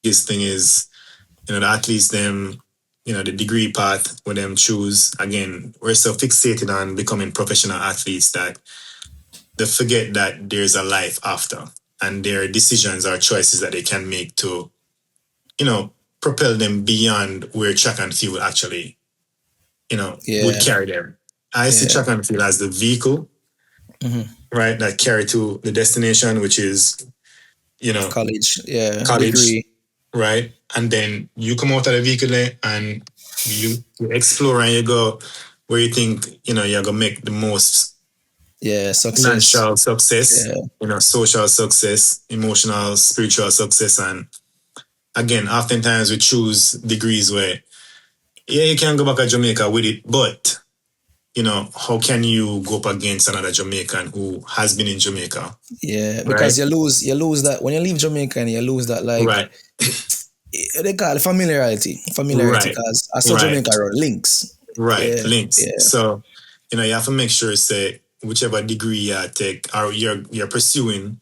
biggest thing is, the athletes them, the degree path where them choose. Again, we're so fixated on becoming professional athletes that they forget that there's a life after, and there are decisions or choices that they can make to, you know, propel them beyond where track and field actually, would Yeah, carry them. I see yeah. track and field as the vehicle, Mm-hmm. right, that carry to the destination, which is, you know, College, yeah, college, degree, right? And then you come out of the vehicle there and you explore and you go where you think, you're gonna make the most yeah, success, financial success, yeah, social success, emotional, spiritual success. And again, oftentimes we choose degrees where, yeah, you can go back to Jamaica with it, but how can you go up against another Jamaican who has been in Jamaica, yeah. Because right? you lose that when you leave Jamaica, and you lose that like Right, they call it familiarity. right, Because I saw right, Jamaica around links. right. Yeah, Links. yeah, So, you have to make sure, say, whichever degree you take or you're pursuing,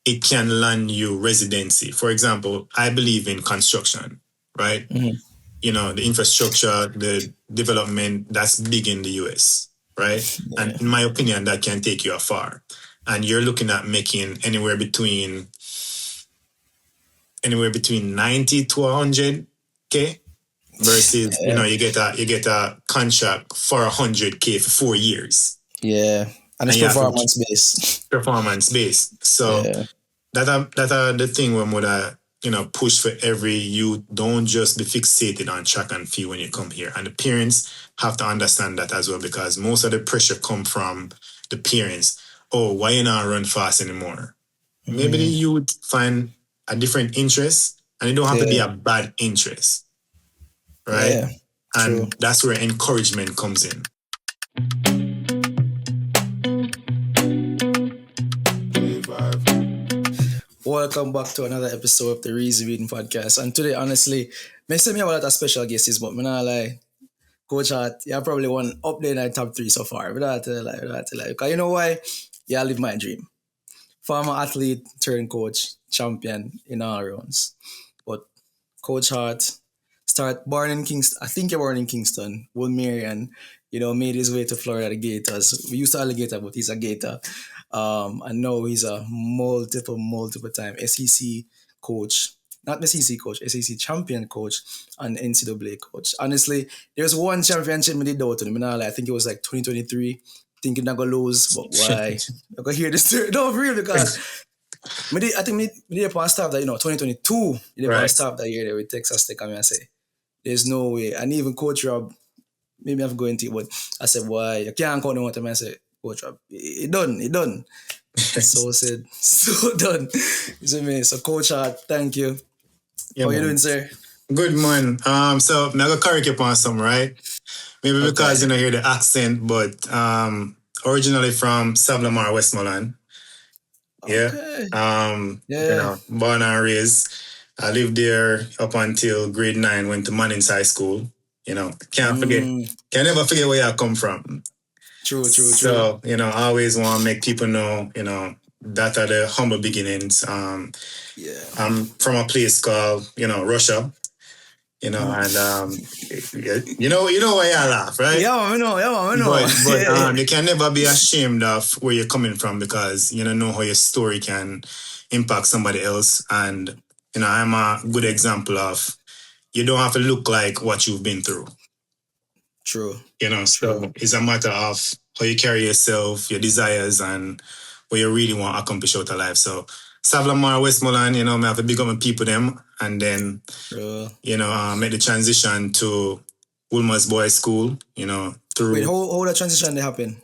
it can land you residency. For example, I believe in construction, right? mm-hmm. The infrastructure, the development, that's big in the US, right? And Yeah, in my opinion, that can take you afar. And you're looking at making anywhere between 90 to 100K versus, yeah, you get a contract for 100K for 4 years. yeah. And And it's you have to performance based. performance based. So Yeah, that are the thing when would push for every youth. Don't just be fixated on track and field when you come here. And the parents have to understand that as well, because most of the pressure come from the parents. Oh, why you not run fast anymore? Maybe the mm, youth find a different interest, and it don't have to be yeah, a bad interest, right? yeah. True. And that's where encouragement comes in. Welcome back to another episode of the Reason Reading Podcast. And today, honestly, may say me have a lot of special guests, but me not lie. Coach Hart, you probably one up there in the top three so far. But I tell you, because you know why? Yeah, I live my dream. Former athlete turned coach, champion in all rounds. But Coach Hart born in Kingston. I think you're born in Kingston, Will Marion, made his way to Florida Gators. We used to alligator, but he's a gator. And now he's a multiple time SEC coach. Not SEC coach, SEC champion coach and NCAA coach. Honestly, there's one championship we did out to him. I think it was like 2023. Thinking I'm gonna lose, but why? I'm gonna hear this story. No, for real, because I think me did upon staff that 2022. Me did upon Right. staff that year there with Texas Tech, and I say there's no way. And even Coach Rob, maybe I'm going to it, but I said, why? You can't call him one time. I said, Coach Rob, it done. So said, so done. You see me? So Coach Hart, thank you. Yeah, How you doing, man. sir? Good man. So I'm gonna correct you upon some, right? Maybe because Okay. hear the accent, but originally from Savlamar, Westmoreland. Yeah. Okay. Yeah. Born and raised. I lived there up until grade 9, went to Manning's High School. Can't forget, Mm, can never forget where I come from. true. So, I always want to make people know, that are the humble beginnings. Yeah. I'm from a place called, Russia, and you know why I laugh, right? Yeah, man, I know. Yeah, man, I know. But you can never be ashamed of where you're coming from, because you don't know how your story can impact somebody else. And I'm a good example of, you don't have to look like what you've been through. True. True. So it's a matter of how you carry yourself, your desires, and what you really want to accomplish out of life. So Savlamar, Westmoreland, I have to big up my people them, and then True. make the transition to Wilmer's Boys School. Wait, Through. how that transition they happen?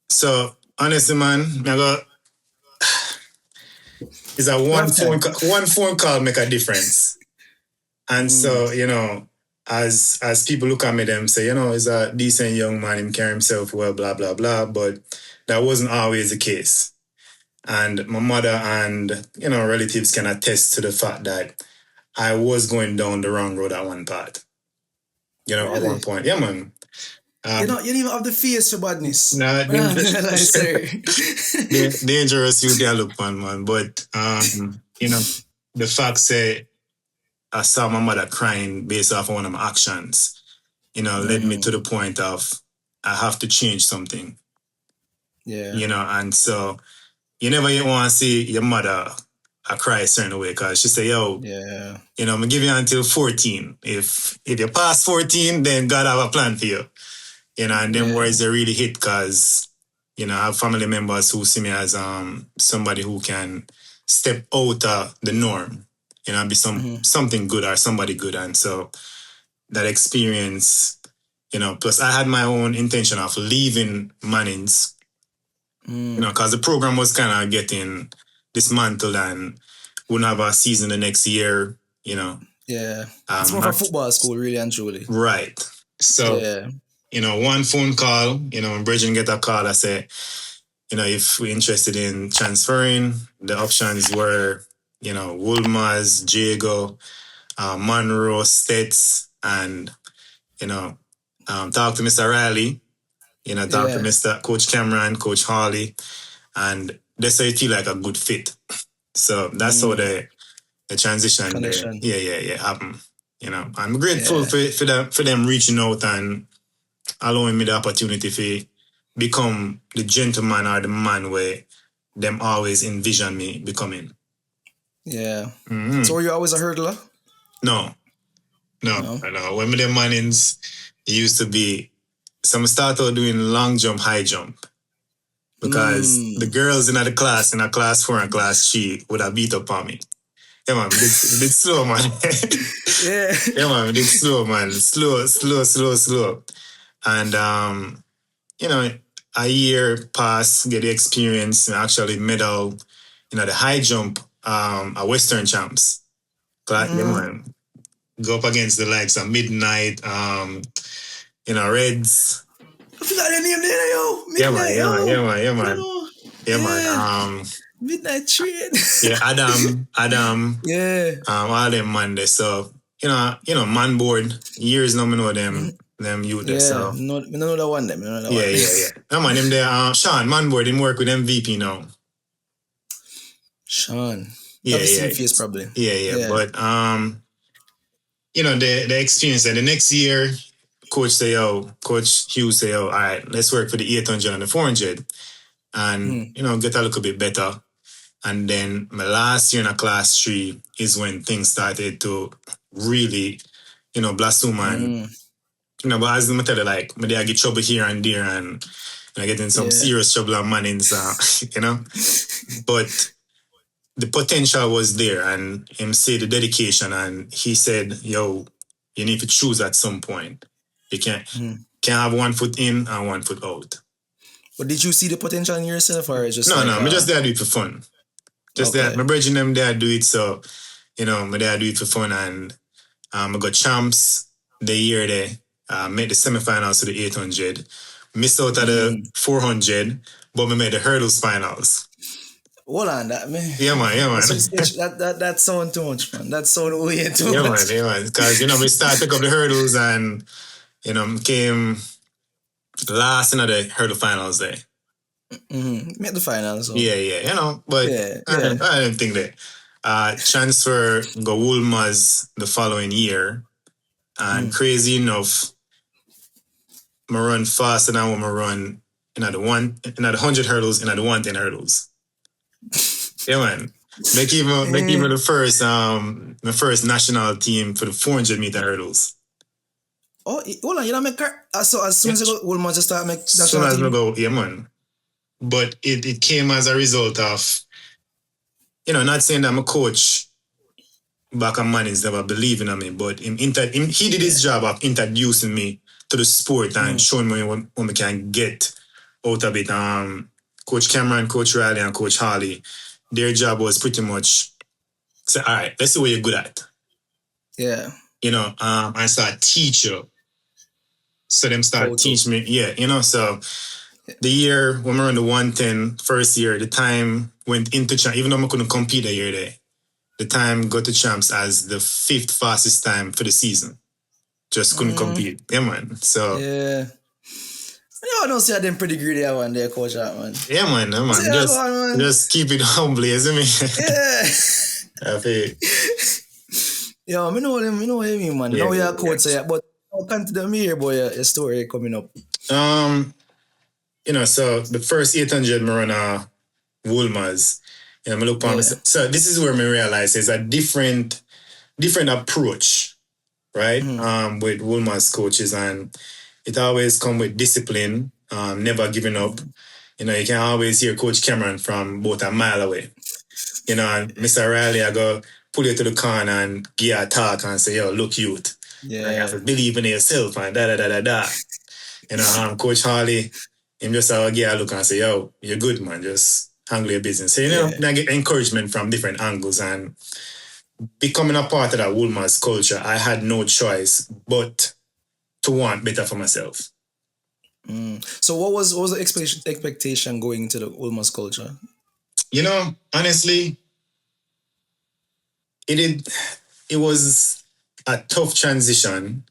So honestly, man, I got is a one One phone time. one phone call make a difference. And Mm, so, as people look at me, them say, he's a decent young man, him carry himself well, blah, blah, blah. But that wasn't always the case. And my mother and, relatives can attest to the fact that I was going down the wrong road at one part, at one really? point. Yeah, man. You don't even have the face for badness. Nah, Man, I'm gonna lie, sir. dangerous you can look on, man. But, the fact say, I saw my mother crying based off of one of my actions, led me to the point of I have to change something, Yeah. and so you never want to see your mother cry a certain way because she say, yo, Yeah. I'm gonna give you until 14. If you pass 14, then God have a plan for you. And them Yeah. words they really hit because, I have family members who see me as somebody who can step out of the norm, and be something good or somebody good. And so that experience, plus I had my own intention of leaving Mannings, because the program was kind of getting dismantled and wouldn't have a season the next year, Yeah. It's more of a football school, really and truly. Right. So, Yeah. one phone call, when Bridget get a call, I say, if we're interested in transferring, the options were, Woolmars, Jago, Monroe, States, and, talk to Mr. Riley, talk to Yeah. Mr. Coach Cameron, Coach Harley, and they say it feel like a good fit. So that's how the transition there, Connection. happen. I'm grateful Yeah. for them reaching out and allowing me the opportunity to become the gentleman or the man where them always envision me becoming. Yeah. Mm-hmm. So were you always a hurdler? No. When me them Mannings, it used to be some start out doing long jump, high jump. Because the girls in the class, in a class 4 and class 3, would have beat up on me. Yeah, man, did slow, man. Yeah. Yeah, man, did slow, man. Slow. And, a year passed, get the experience, and actually medal, the high jump, a Western champs. Yeah, man, go up against the likes of Midnight, Reds. I forgot the name there, yo. Midnight, Yeah, man. Yeah, man. Midnight Train. Yeah, Adam. Yeah. All them man there. So, man board. Years now, me know them youth there. Yeah. So, No, I know that one. yeah. Yeah, man, him there, Sean, man board, him work with MVP now. Sean. Yeah, I've seen face probably. Yeah. But, the experience, and the next year, Coach Hughes say, all right, let's work for the 800 and the 400 and, get a little bit better. And then my last year in a class 3 is when things started to really, blossom and, but as I tell you, like, maybe I get trouble here and there and I get in some serious trouble on Mannings, but the potential was there and him say the dedication and he said, yo, you need to choose at some point. You can't have 1 foot in and 1 foot out. But did you see the potential in yourself or just No, me just there do it for fun. Just that my brethren them there do it, so my there do it for fun and I got champs the year they made the semifinals to the 800. Missed out at the 400, but we made the hurdles finals. Hold on, that man. Yeah, man. That sound too much, man. That sound way too much. Yeah, man. Because we started to pick up the hurdles and came last in the hurdle finals there. Made the finals. So. Yeah, but I didn't think that. Transfer go Woolmars the following year. And crazy enough, I run faster than when I run in the 100 hurdles, in the 110 hurdles. Yeah, man. Make even the first my first national team for the 400 meter hurdles. Oh, hold on, you don't make so as soon as you go Woolmars just start make national soon as team? I go, yeah, man. But it came as a result of, not saying that I'm a coach back on Mannings never believing in me, but he did his job of introducing me to the sport and showing me what we can get out of it. Coach Cameron, Coach Riley, and Coach Harley, their job was pretty much say, all right, let's see what you're good at. Yeah. And start teach you. So them start teach me. Yeah, so the year when we were in the 110, first year, the time went into champs, even though I couldn't compete the year there, the time got to champs as the 5th fastest time for the season. Just couldn't compete. Yeah, man. So yeah. I don't see them pretty greedy one there, Coach man. Yeah, man. Just keep it humble, isn't it? Yeah. Yeah, me know what you mean, man. Yeah, Now you're a yeah, coach, so yeah, but I'll continue me here, boy, your story coming up. yeah. So the first 800 me run Woolmers. I look on. Yeah. So this is where me realize there's a different approach, right? Mm-hmm. With Woolmers coaches, and it always come with discipline, never giving up. You can always hear Coach Cameron from about a mile away. And Mr. Riley, I go pull you to the corner and give you a talk and say, yo, look, youth. You have Yeah. to believe in yourself and da da da da da. Coach Harley, him just give a look and say, yo, you're good, man. Just handle your business. So, Yeah. I get encouragement from different angles, and becoming a part of that Woolmers culture, I had no choice but to want better for myself. So what was the expectation going into the Ulmas culture? Honestly, it it was a tough transition.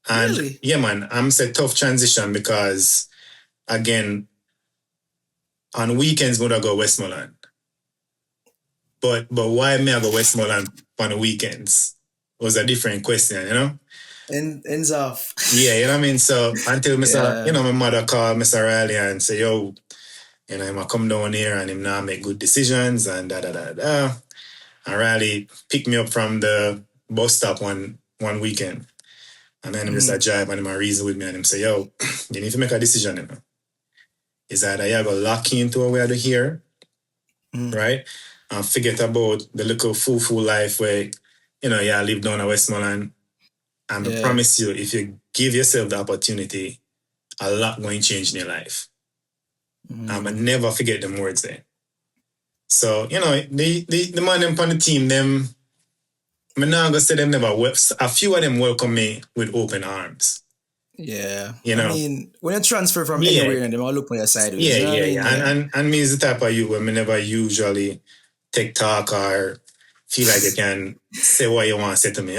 And Really? yeah, man, I'm say tough transition because again, on weekends would I go Westmoreland. But why me I go Westmoreland on the weekends was a different question. And ends off. Yeah, you know what I mean? So until Yeah. my mother called Mr. Riley and say, yo, him I come down here and him now make good decisions and da da da da. And Riley picked me up from the bus stop one weekend. And then him just a drive and him a reason with me and him say, yo, you need to make a decision. Is either you go lock into what we do here, right? And forget about the little fool life where, you live down at Westmoreland. And I Yeah. promise you, if you give yourself the opportunity, a lot going to change in your life. I never forget them words there. So, the man them on the team, them, I'm not gonna say them never, a few of them welcome me with open arms. Yeah. You I know? mean, when you transfer from Yeah, anywhere and them, I'll look on your sideways. yeah, You know what I yeah, mean? yeah. Yeah. And me is the type of you where me never usually take talk or feel like you can say what you want to say to me.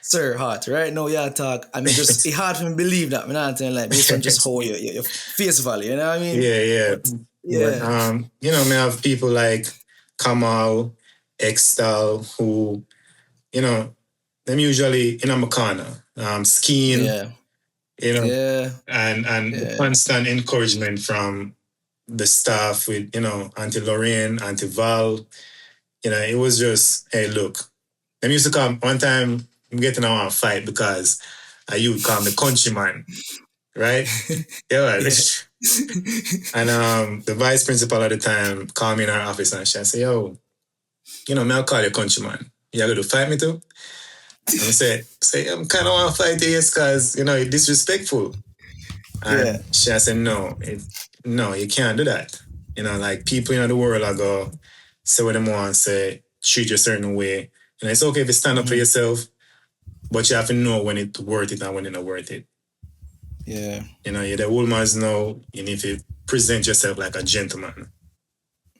Sir, hot, right? No, yeah, talk. I mean, just it's hard for me to believe that. I'm not saying like based on just how your face value, you know what I mean? Yeah, yeah. But But yeah, me have people like Kamal, Extal, who, them usually in a corner, skiing, yeah, you know, yeah, and the yeah. constant encouragement from the staff with, Auntie Lorraine, Auntie Val. It was just, hey, look. Them used to come one time, I'm getting out a fight because you would call me countryman, right? Yeah. Yeah. And the vice principal at the time called me in our office and she said, yo, me I'll call you countryman. You going to fight me too? And I say, I'm kind of want to fight you, yes, because, it's disrespectful. Yeah. And she said, no, you can't do that. Like people in the world are go say what they want, say, treat you a certain way. It's okay if you stand up for yourself, but you have to know when it's worth it and when it's not worth it. Yeah. You're the old man's know you need to present yourself like a gentleman.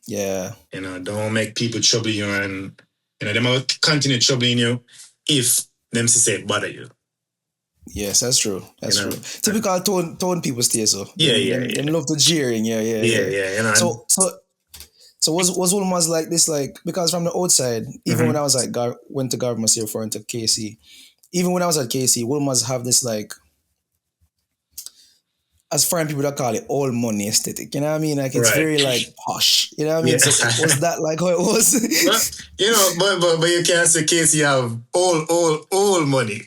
Yeah. Don't make people trouble you and they might continue troubling you if them say bother you. Yes, that's true. That's You true. know. Typical tone people stay so. Yeah, Them yeah, them, them yeah. love to jeering. Yeah, yeah, Yeah, yeah. yeah. So was Ulmas like this? Like because from the outside, even when I was like went to Garvey here for into KC, even when I was at KC, Ulmas have this like as foreign people that call it all money aesthetic. You know what I mean? Like it's Right. very like posh. You know what I Yeah. mean? So was that like how it was? But but you can't say case you have all money.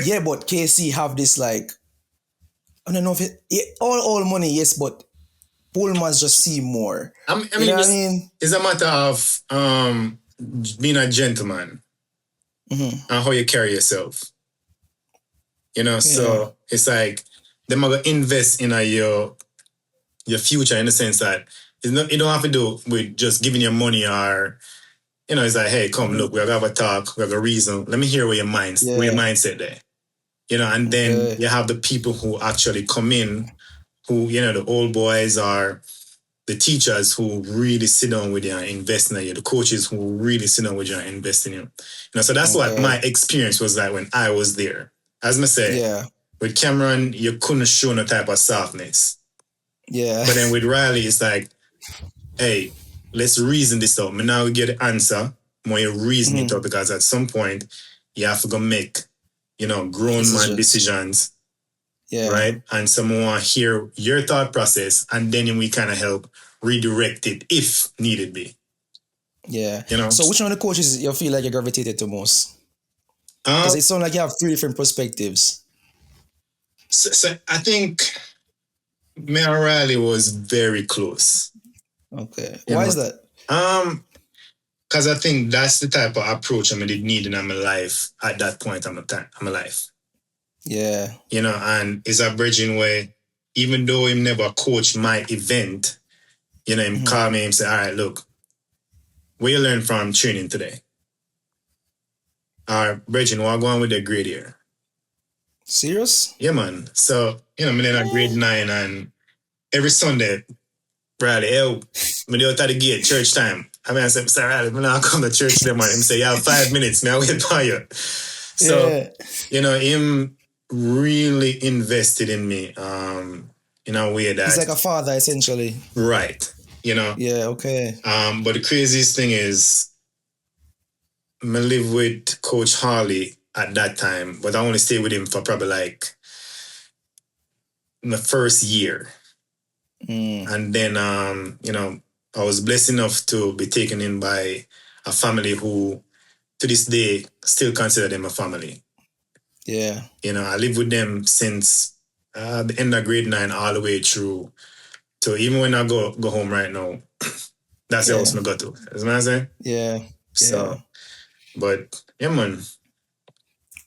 Yeah, but KC have this like I don't know if all money, yes, but Pullmans just see more. I You know mean, what I mean? it's a matter of being a gentleman and how you carry yourself. Yeah. So it's like them are gonna invest in your future in the sense that you don't have to do with just giving your money or it's like, hey, come look, we're gonna have a talk, we have a reason. Let me hear where your Yeah. mindset there. And then Okay. you have the people who actually come in who, the old boys are the teachers who really sit down with you and invest in you, the coaches who really sit down with you and invest in you. So that's what Okay. my experience was like when I was there. As I say, Yeah. with Cameron, you couldn't show no type of softness. Yeah. But then with Riley, it's like, hey, let's reason this out. Me now we get the answer. more you reason it Mm-hmm. out, because at some point you have to go make, grown man Decisions. decisions, Yeah. right? And someone want to hear your thought process, and then we kind of help redirect it if needed be, Yeah. you know? So which one of the coaches you feel like you gravitated to most? Um, Because it sounds like you have three different perspectives. so I think me and Riley was very close, Okay. you Why know? is that? Um, because I think that's the type of approach I did need in my life at that point in my life. Yeah. And it's a bridging way, even though him never coached my event, him Mm-hmm. call me and say, all right, look, what you learn from training today? All right, bridging, what going with the grade here? Serious? Yeah, man. So, I'm in a grade 9, and every Sunday, Bradley, hey, me do it at the gate, church time. I said, Mr. Riley, I'm not come to church them, man. Him say, you have 5 minutes, man, I wait for you. So, Yeah. him really invested in me, in a way He's that, like a father, essentially. right, Yeah. Okay. but the craziest thing is, I live with Coach Harley at that time, but I only stayed with him for probably like my first year. Mm. And then, I was blessed enough to be taken in by a family who, to this day, still consider them a family. Yeah. I lived with them since the end of grade 9 all the way through. So even when I go home right now, that's the house Yeah. I go to. As I say. Yeah. Yeah. So, but yeah, man.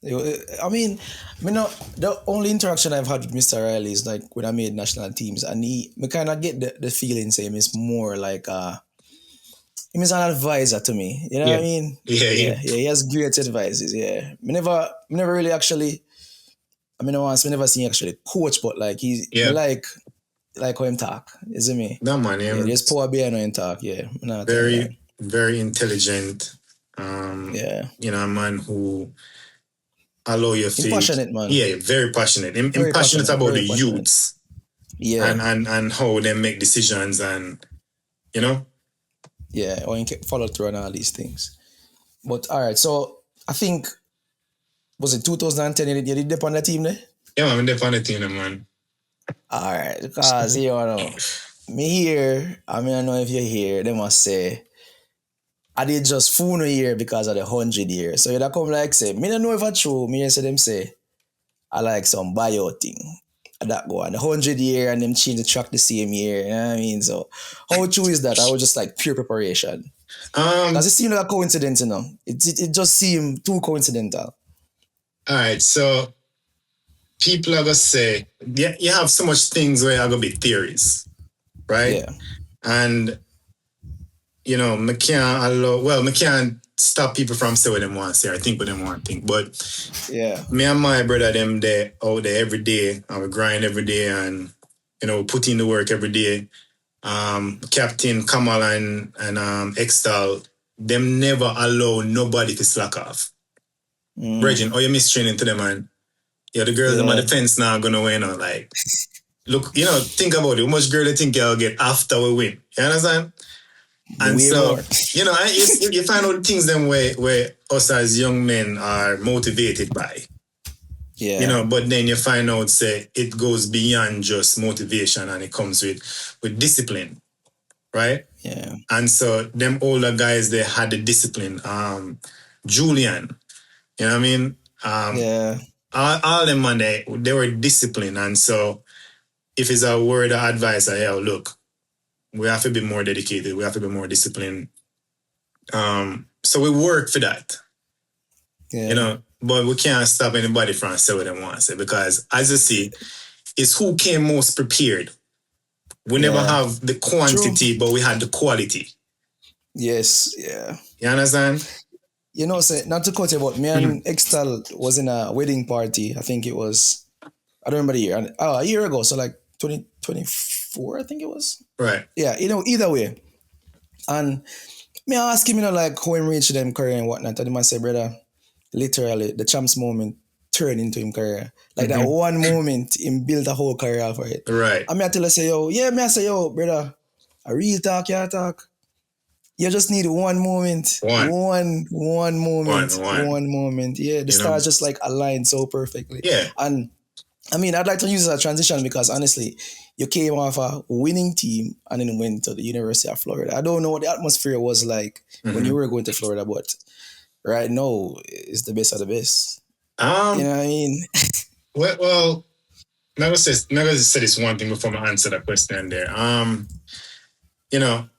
I mean, the only interaction I've had with Mr. Riley is like when I made national teams, and me kind of get the feeling same is more like him is an advisor to me. You know what Yeah. I mean? Yeah, yeah. Yeah, yeah. He has great advices. Yeah, me never really actually. I mean, once me never seen him actually coach, but like me Yeah. like how him talk. Is it me? No, man. Yeah, I'm there's power behind how him talk. Yeah, me not gonna very, lie. very intelligent. Yeah, A man who allow your him faith. passionate man. Yeah, very passionate. I'm Very passionate passionate. about the Very passionate. youths, Yeah, and how they make decisions, and you know. yeah. Or him follow through on all these things. But all right, so I think was it 2010 you did dip on the team there? Yeah, man, I'm definitely team, man. All right, because you know, me here, I mean I know if you're here, they must say I did just phone a year because of the 100 year. So you come like say, me don't know if it's true, me say them say I like some bio thing. That go on the 100 year and them change the track the same year. You know what I mean? So how true is that? I was just like pure preparation. Because Um. it seemed like a coincidence, you know. It just seemed too coincidental. All right. So people are gonna say, yeah, you have so much things where are gonna be theories, right? Yeah. And me can't allow. Well, me can't stop people from saying what they want to say or think what they want to think. But Yeah. me and my brother, them there out there every day, and we grind every day, and put in the work every day. Captain Kamal and Extal, them never allow nobody to slack off. Mm. Bridging, oh, you miss training to them, man. Yeah, the girls them on the Yeah. fence now gonna win. Like, look, think about it. How much girl you think you'll get after we win? You understand? And Way more. so, you find out things them where us as young men are motivated by. Yeah. But then you find out say it goes beyond just motivation, and it comes with discipline, right? Yeah. And so them older guys, they had the discipline. Julian, you know what I mean? Yeah. All them man, they were disciplined. And so if it's a word of advice, look, we have to be more dedicated. We have to be more disciplined. So we work for that, Yeah. but we can't stop anybody from saying what they want to say, because as you see, it's who came most prepared. We never Yeah. have the True. quantity, but we had the quality. Yes. Yeah. You understand? Say not to cut you, but me and Extal was in a wedding party. I think it was I don't remember the year. A year ago, so like 2024, I think it was. Right. Yeah, either way. And me ask him, like how him reach them career and whatnot. And he must say, brother, literally the champs moment turned into him career. Like that one moment, him built a whole career for it. Right. And me I tell her say, yo, yeah, me I say, yo, brother, a real talk, yeah talk. You just need one moment. One, One moment. one. One moment. Yeah, the You know, stars just like aligned so perfectly. yeah. And I mean, I'd like to use it as a transition because honestly, you came off a winning team and then went to the University of Florida. I don't know what the atmosphere was like when you hmm were going to Florida, but right now it's the best of the best. You Um. know what I mean? Well. Never say this one thing before I answer that question there. You know,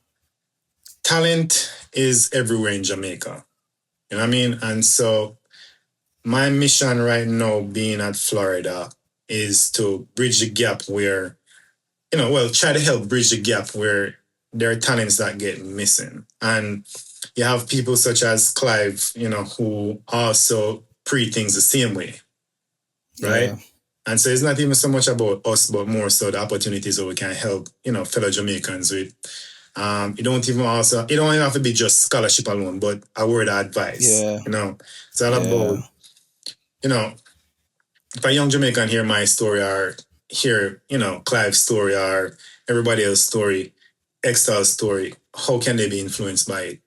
talent is everywhere in Jamaica. You know what I mean? And so my mission right now, being at Florida, is to bridge the gap where, try to help bridge the gap where there are talents that get missing. And you have people such as Clive, who also pre things the same way, right? Yeah, And so it's not even so much about us, but more so the opportunities that we can help, fellow Jamaicans with. It don't even have to be just scholarship alone, but a word of advice, yeah, It's all yeah, about, you know, if a young Jamaican hear my story or hear, Clive's story or everybody else's story, Excel's story, how can they be influenced by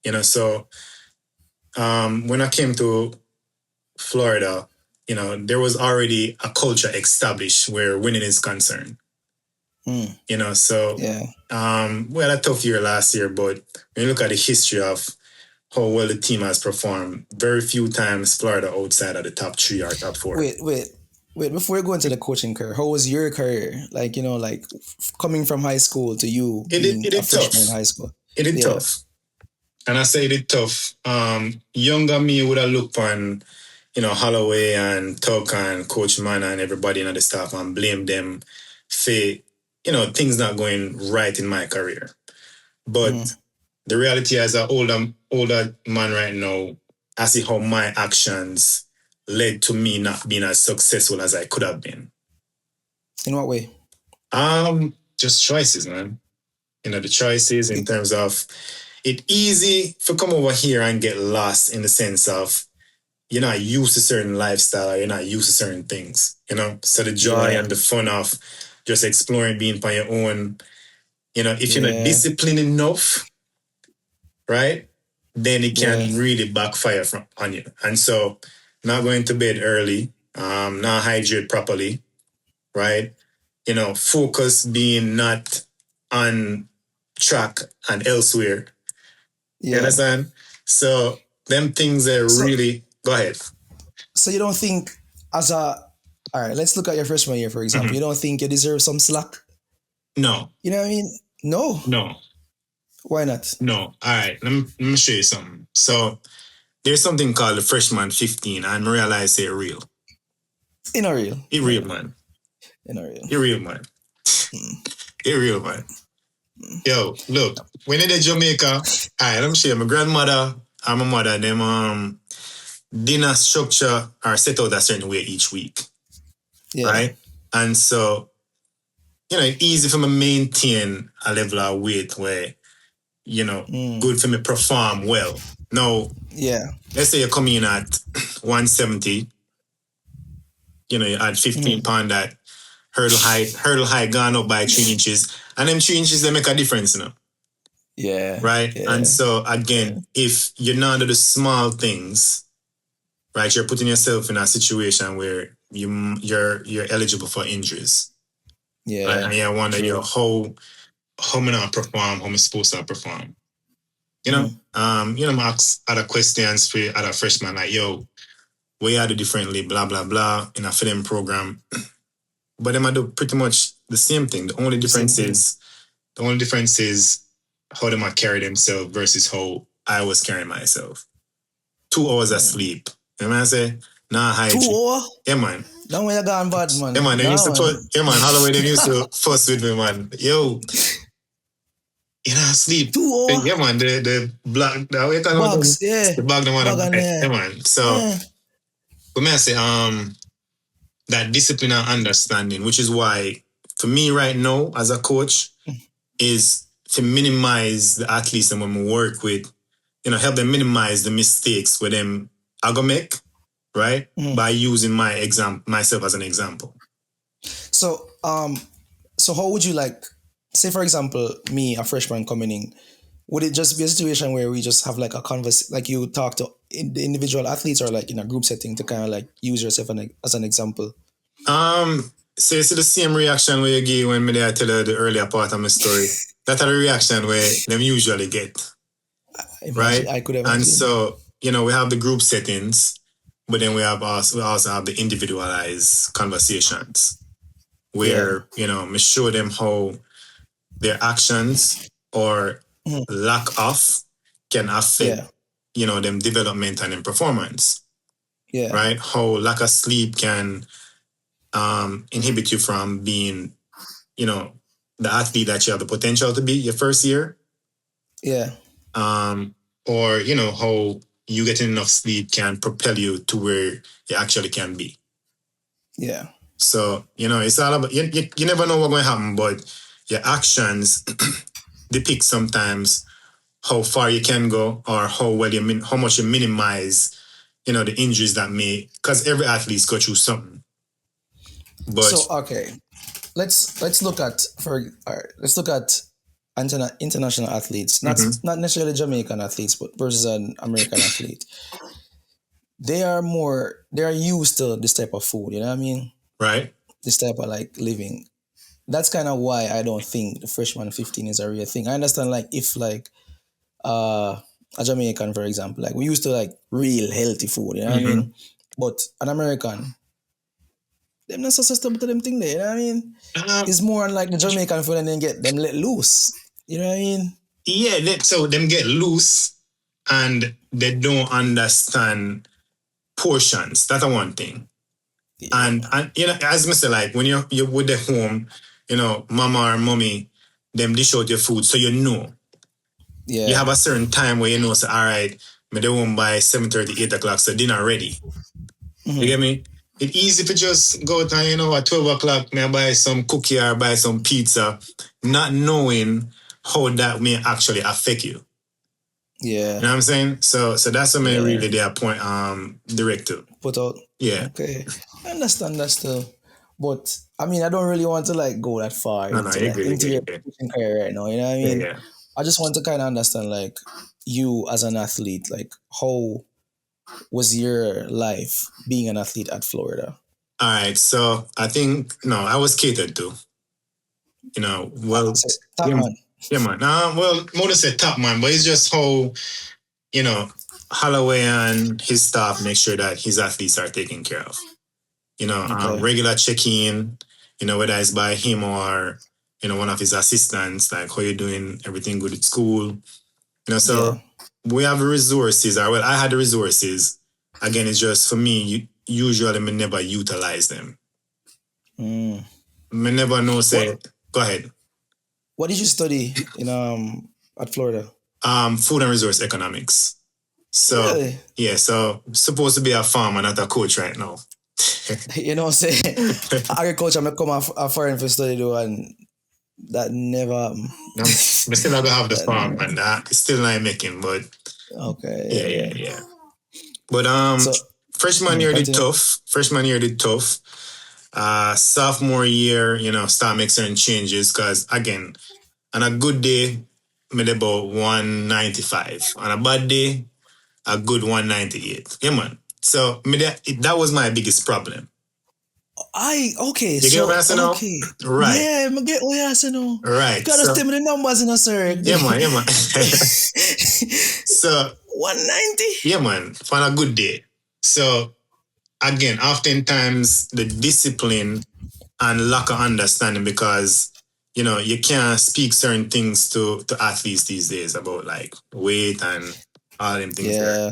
it? So when I came to Florida, there was already a culture established where winning is concerned. mm, So yeah. we had a tough year last year, but when you look at the history of how well the team has performed, very few times Florida outside of the top three or top four. Wait, wait, wait. Before we go into the coaching career, how was your career? Like, coming from high school to you being It a did freshman in tough. high school. It did Yeah. tough. And I say it did tough. Younger me would have looked on, Holloway and Tuck and Coach Mana and everybody in the staff and blame them for, things not going right in my career. Mm, But the reality as an older man right now, I see how my actions led to me not being as successful as I could have been. in what way? Just choices, man. The choices in Y- terms of it easy for come over here and get lost in the sense of you're not used to certain lifestyle or you're not used to certain things. So the joy Yeah, and the fun of just exploring being by your own, if you're not yeah, disciplined enough, right? Then it yeah, can really backfire on you. And so not going to bed early, not hydrate properly, right? Focus being not on track and elsewhere. You yeah. understand? So them things are So, really go ahead. so you don't think as a all right? Let's look at your freshman year, for example. Mhm. You don't think you deserve some slack? No, You know what I mean? No. no, Why not? no. All right, let me show you something. So there's something called the freshman 15, and I realize it's real. In a real, It in a real, real, man. in a real. It real, man. Mm, It real, man. mm. Yo, look, when in Jamaica, all right, let me show you. My grandmother and my mother, them dinner structure are set out a certain way each week, Yeah. right? And so, it's easy for me to maintain a level of weight where, Mm, good for me perform well. Now, yeah. let's say you come in at 170, you add 15 Mm, pound that hurdle height gone up by 3 inches, and them 3 inches they make a difference. yeah. Right? And Yeah. so Yeah. again, if you're not do the small things, right, you're putting yourself in a situation where you're eligible for injuries. Right? Yeah. And you wonder, True. how am I not perform, how am I supposed to perform? Mm, I ask other questions for other freshmen like, yo, what you do differently, blah, blah, blah, in a film program. But them I do pretty much the same thing. the same thing. The only difference is how them I carry themselves versus how I was carrying myself. 2 hours of Mm. sleep. You know what I say? Nah, Two hygiene. or Yeah, man. now when you gone bad, Yeah, man. man. They used Nah, to man. yeah, man. Holloway, they used to fuss with me, man. Yo, sleep. Two or Yeah, man. The black, the way kind of bags. Yeah. the bag, the one, Bag on yeah, there. man. So, Yeah. but may I say, that discipline and understanding, which is why, for me right now as a coach, is to minimize the athletes and when we work with, help them minimize the mistakes with them I go make, right? Mm. By using myself as an example. So how would you like say for example me, a freshman coming in, would it just be a situation where we just have like a converse, like you talk to the individual athletes, or like in a group setting to kind of like use yourself as an example? So you see the same reaction where you give when me there tell you the earlier part of my story. That's the reaction where them usually get, Imagine, right? I could And imagine. so, we have the group settings, but then we also have the individualized conversations Yeah. where, me show them how their actions or Mhm. lack of can affect, Yeah. them development and them performance, Yeah. right? How lack of sleep can inhibit you from being, you know, the athlete that you have the potential to be your first year. Yeah. Um, or, how you getting enough sleep can propel you to where you actually can be. Yeah. So, it's all about, you never know what's going to happen, but your actions depict sometimes how far you can go or how well how much you minimize, the injuries that may, because every athlete's go through something. But So okay, let's look at let's look at international athletes, mhm, not necessarily Jamaican athletes, but versus an American athlete. They are used to this type of food. You know what I mean? right, This type of like living. That's kind of why I don't think the freshman 15 is a real thing. I understand like if like uh a Jamaican, for example, like we used to like real healthy food. You know what I mhm. mean? But an American, them not so susceptible to them thing there. You know what I mean? Um, It's more on like the Jamaican food and then get them let loose. You know what I mean? yeah, so them get loose and they don't understand portions. That's the one thing. Yeah. And as I say, like when you're with the home, mama or mommy, them dish out your food, so you Yeah. have a certain time where say, all right, me they home by 7:30, 8 o'clock, so dinner ready. You Mm-hmm. get me? It's easy to just go to, at 12 o'clock, me buy some cookie or buy some pizza, not knowing how that may actually affect you. Yeah. You know what I'm saying? So that's something Yeah. really their point direct to. Put out. Yeah. Okay. I understand that still. But I mean, I don't really want to like go that far No, into you like good, you into good, your you good. coaching career right now. You know what I Yeah, mean? yeah. I just want to kind of understand like you as an athlete, like how was your life being an athlete at Florida? All right. So I think no, I was catered to. Well, So, top yeah, man. yeah, man. Well, more to say top man, but it's just how you know Holloway and his staff make sure that his athletes are taken care of. Okay. Regular check-in. Whether it's by him or one of his assistants, like how you doing, everything good at school. Yeah. So we have resources, or well, I had the resources. Again, it's just for me, usually me never utilize them. Mm. Me never know What say, go ahead. What did you study in at Florida? Food and resource economics. So Really? yeah, so supposed to be a farmer, not a coach right now. You know, say agriculture may come a foreign for study though, and that never. I'm still not gonna have the that farm, never. and it's still not making, but Okay. yeah, Yeah. yeah, Yeah. yeah. But So freshman year did continue. tough. Freshman year did tough. Sophomore year, start making certain changes because again, on a good day, made about 195. On a bad day, a good 198. Yeah, man. So that was my biggest problem. I okay. You get what So I'm saying now? okay. Right. Yeah, I get what you're saying now. You Right. gotta So tell me the numbers, you know, sir. yeah, man. Yeah, man. So 190. yeah, man. On a good day. So again, oftentimes the discipline and lack of understanding because you can't speak certain things to athletes these days about like weight and all them things there. Yeah.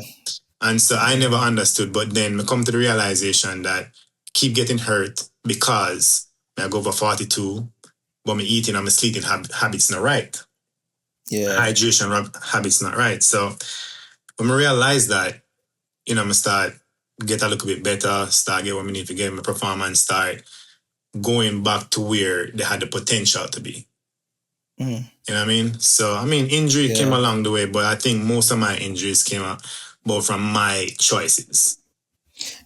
And so I never Yeah. understood, but then I come to the realization that keep getting hurt because I go over 42, but my eating and my sleeping habits not right. Yeah. Hydration habits not right. So when I realize that, I start get a little bit better, start get what I need to get, my performance start going back to where they had the potential to be. Mhm. You know what I mean? So, injury came Yeah. along the way, but I think most of my injuries came about from my choices.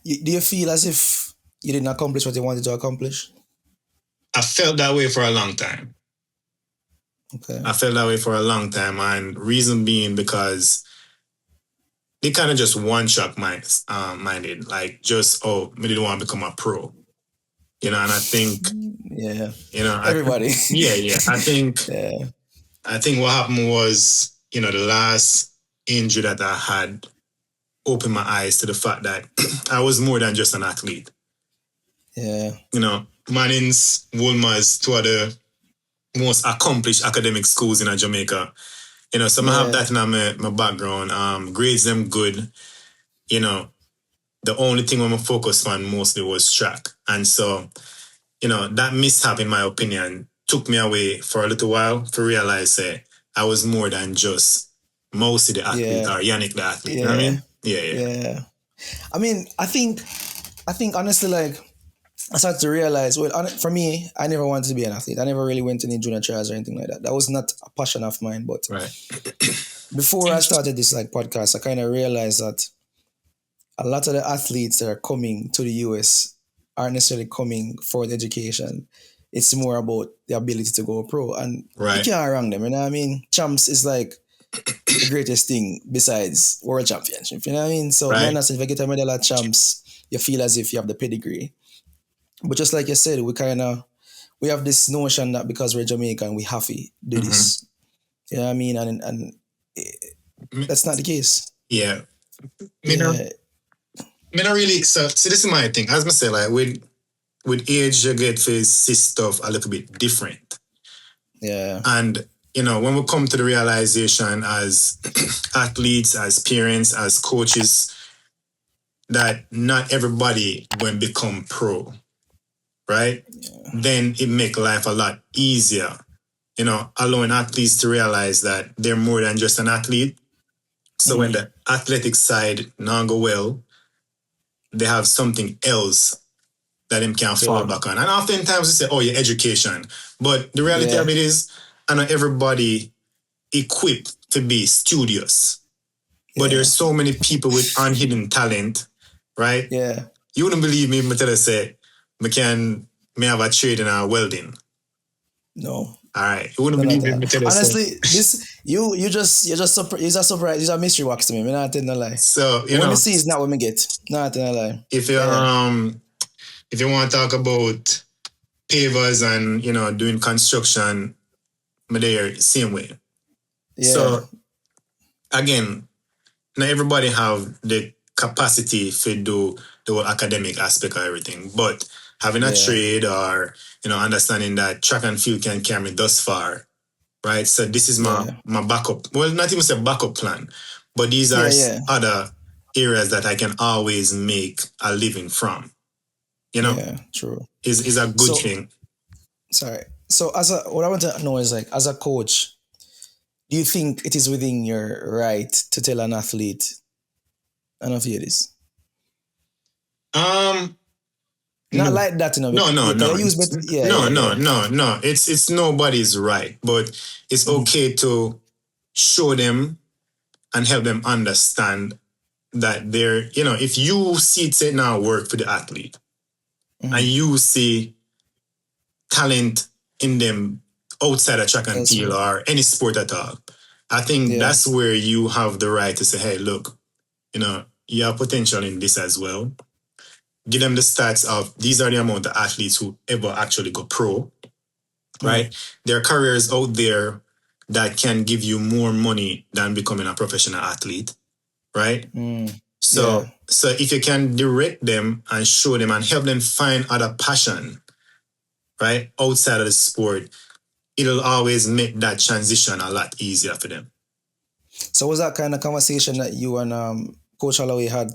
Do you feel as if you didn't accomplish what you wanted to accomplish? I felt that way for a long time. Okay. I felt that way for a long time, and reason being because they kind of just minded, like just me didn't want to become a pro, and I think, Yeah. I think, Everybody. yeah, yeah, Yeah. I think what happened was, the last injury that I had opened my eyes to the fact that I was more than just an athlete. Yeah. Manning's, Wolmer's, two of the most accomplished academic schools in Jamaica. So I have Yeah. that in my background. Grades them good. You know, the only thing I'm focused on mostly was track. And so, that mishap, in my opinion, took me away for a little while to realize that I was more than just Mousy the athlete Yeah. or Yannick the athlete. You know what I Yeah. mean? Yeah, yeah. Yeah. I mean, I think honestly, like, I started to realize, well, for me, I never wanted to be an athlete. I never really went to any junior trials or anything like that. That was not a passion of mine. But Right. before I started this like podcast, I kind of realized that a lot of the athletes that are coming to the US aren't necessarily coming for the education. It's more about the ability to go pro. And you Right. can't wrong them, you know what I mean? Champs is like the greatest thing besides world championship, you know what I mean? So man, Right. if you get a medal at champs, you feel as if you have the pedigree. But just like you said, we have this notion that because we're Jamaican, we have to do Mm-hmm. this. You know what I mean? And that's not the case. Yeah. Me no, Yeah, me not really. So this is my thing. As I say, like with age, you get to see stuff a little bit different. yeah, And when we come to the realization as athletes, as parents, as coaches, that not everybody will become pro, right? Then it make life a lot easier. Allowing athletes to realize that they're more than just an athlete. So when the athletic side not go well, they have something else that them can fall true. back on. And oftentimes we say, oh, your education. But the reality Yeah, of it is, I know everybody equipped to be studious. But yeah, there's so many people with unhidden talent, right? yeah. You wouldn't believe me, but tell us say, may have a trade in our welding. No, All right. You wouldn't no, not believe me, that. but tell us so. Honestly, this you're just it's a surprise. It's a mystery box to me. Me not tell no lie. So, When me see is not what me get. Not tell no lie. if you Yeah, if you want to talk about pavers and doing construction, but they're same way. yeah, So again, not everybody have the capacity to do the whole academic aspect of everything, but having a yeah, trade or understanding that track and field can carry me thus far, right? So this is my yeah, my backup. Well, not even say backup plan, but these are yeah, yeah, other areas that I can always make a living from. You know, yeah. True. is a good So thing. sorry. So what I want to know is like as a coach, do you think it is within your right to tell an athlete, I don't know if you hear this. Um, Not no, like that, you know, no, no, yeah, because I no, use better. Yeah, no, yeah, no, yeah. no, no. It's nobody's right, but it's Mm-hmm. okay to show them and help them understand that if you see it say now work for the athlete and Mm-hmm. you see talent in them outside of track and field Elsewhere. or any sport at all, I think Yeah. that's where you have the right to say, hey, look, you have potential in this as well. Give them the stats of these are the amount of athletes who ever actually go pro, Mm. right? There are careers out there that can give you more money than becoming a professional athlete, right? Mm. Yeah. So if you can direct them and show them and help them find other passion, right, outside of the sport, it'll always make that transition a lot easier for them. So was that kind of conversation that you and Coach Holloway had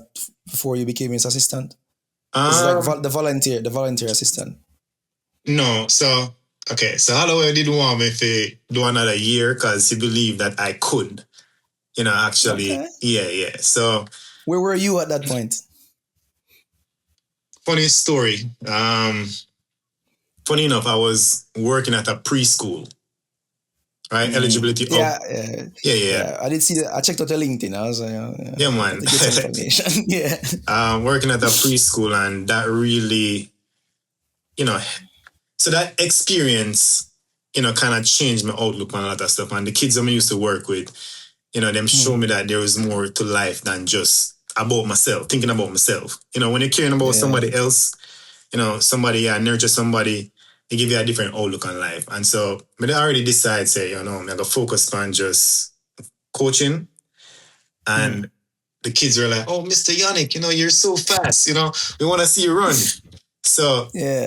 before you became his assistant? It's like Um, the volunteer assistant. no, so okay, so Holloway didn't want me to do another year because he believed that I could, actually, Okay. yeah, yeah. So Where were you at that point? funny story. Funny enough, I was working at a preschool, right? Eligibility up. Yeah, yeah, Yeah, yeah, yeah. I did see that. I checked out the LinkedIn. I was like, yeah, I got man. to get some information. Yeah. Working at a preschool, and that really, you know, so that experience kind of changed my outlook on a lot of stuff. And the kids that I used to work with, them show me that there was more to life than just about myself, thinking about myself. When you're caring about Yeah. somebody else, somebody, nurture somebody, they give you a different outlook on life. And so, I already decided, say, I'm going to focus on just coaching. And the kids were like, oh, Mr. Yanick, you're so fast, we want to see you run. So, Yeah.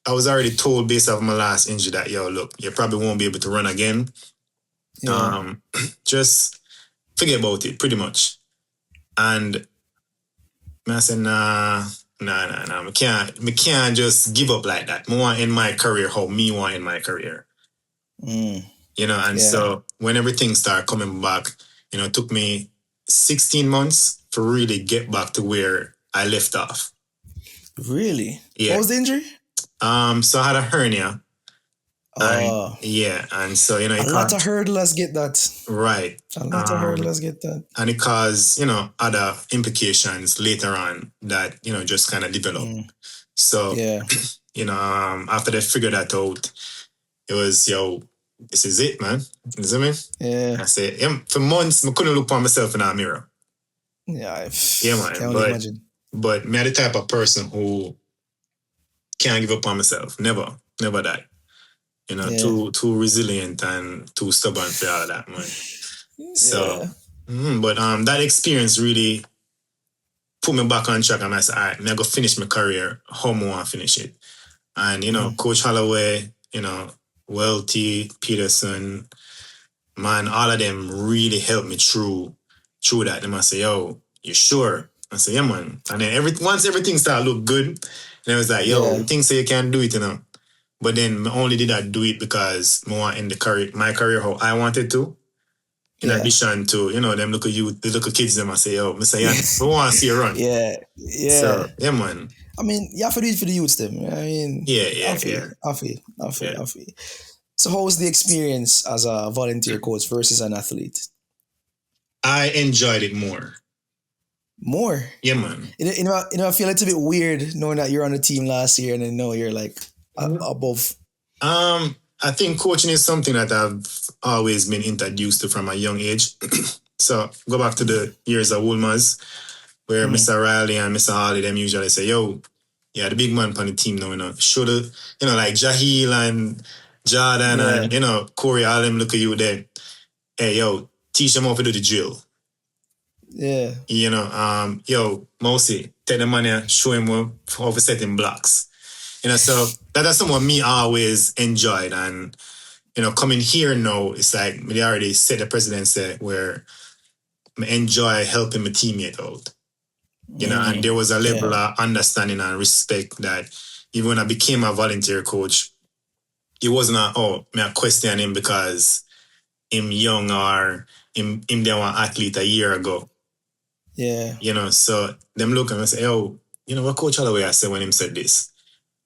I was already told based off my last injury that, look, you probably won't be able to run again. Yeah. Just forget about it, pretty much. And I said, nah. I can't just give up like that. I want to end my career how me want to end my career. And Yeah. so when everything started coming back, it took me 16 months to really get back to where I left off. Really? Yeah. What was the injury? So I had a hernia. Oh. And so, a lot of hurdlers get that. Right. A lot of hurdlers get that. And it caused, other implications later on that, just kind of developed. So, Yeah. After they figured that out, it was, this is it, man. You know what I mean? Yeah. I said, for months, I couldn't look at myself in that mirror. Yeah, man. Can only imagine. But me, the type of person who can't give up on myself. Never that. Too resilient and too stubborn for all of that, man. So, but that experience really put me back on track, and I said, all right, I'm going to finish my career how I want to finish it. And, Coach Holloway, Welty, Peterson, man, all of them really helped me through that. They must say, yo, you sure? I said, yeah, man. And then once everything started to look good, and I was like, yo, you think so you can do it, But then I only did not do it because I want to end my career how I wanted to. In addition to, them look at you, the little kids, them I say, yo, Mr. Yanick, we want to see you run. Yeah. So, yeah, man. I mean, you have to do it for the youths, them. I mean, I feel. So how was the experience as a volunteer coach versus an athlete? I enjoyed it more. More? Yeah, man. I feel a little bit weird knowing that you're on the team last year and then know you're like above. I think coaching is something that I've always been introduced to from a young age. So go back to the years of Woolmers, where Mr. Riley and Mr. Harley, them usually say, yo, yeah, the big man on the team now, should have, like Jahil and Jordan and, Corey, all them look at you there. Hey, yo, teach them how to do the drill. Yeah. Yo, Mousy, take the money, show him how to set in blocks. So that's something me always enjoyed. And, coming here now, it's like they already set the presidency where I enjoy helping my teammate out. And there was a level of understanding and respect that even when I became a volunteer coach, it wasn't I question him because him young or him they were an athlete a year ago. Yeah. So them look and say, oh, what Coach Holloway I said when him said this.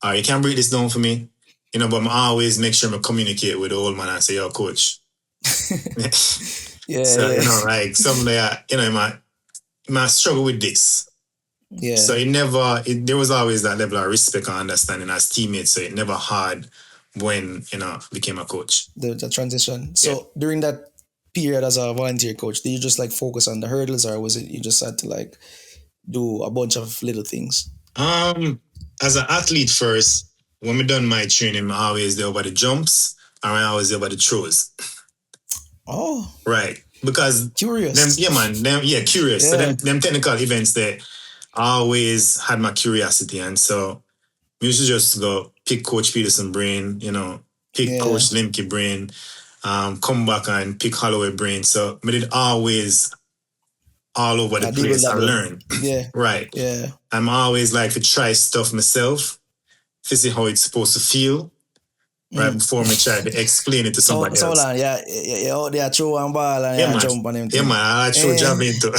You can break this down for me. But I always make sure I communicate with the old man and say, yo, coach. So, like something like, I might struggle with this. Yeah. So there was always that level of respect and understanding as teammates. So it never hard when, became a coach. The transition. So during that period as a volunteer coach, did you just like focus on the hurdles or was it you just had to like do a bunch of little things? As an athlete first, when we done my training, I always there about the jumps and I always there about the throws. Oh. Right. Because curious. Curious. Yeah. So them technical events there, I always had my curiosity. And so we used to just go pick Coach Peterson brain, pick Coach Limke brain, come back and pick Holloway brain. So I did always all over the place and learn. Yeah. Right. Yeah. I'm always like to try stuff myself to see how it's supposed to feel. Right before me try to explain it to somebody else. So long, they throw one ball and jump on him. Yeah, man, I throw javelin too.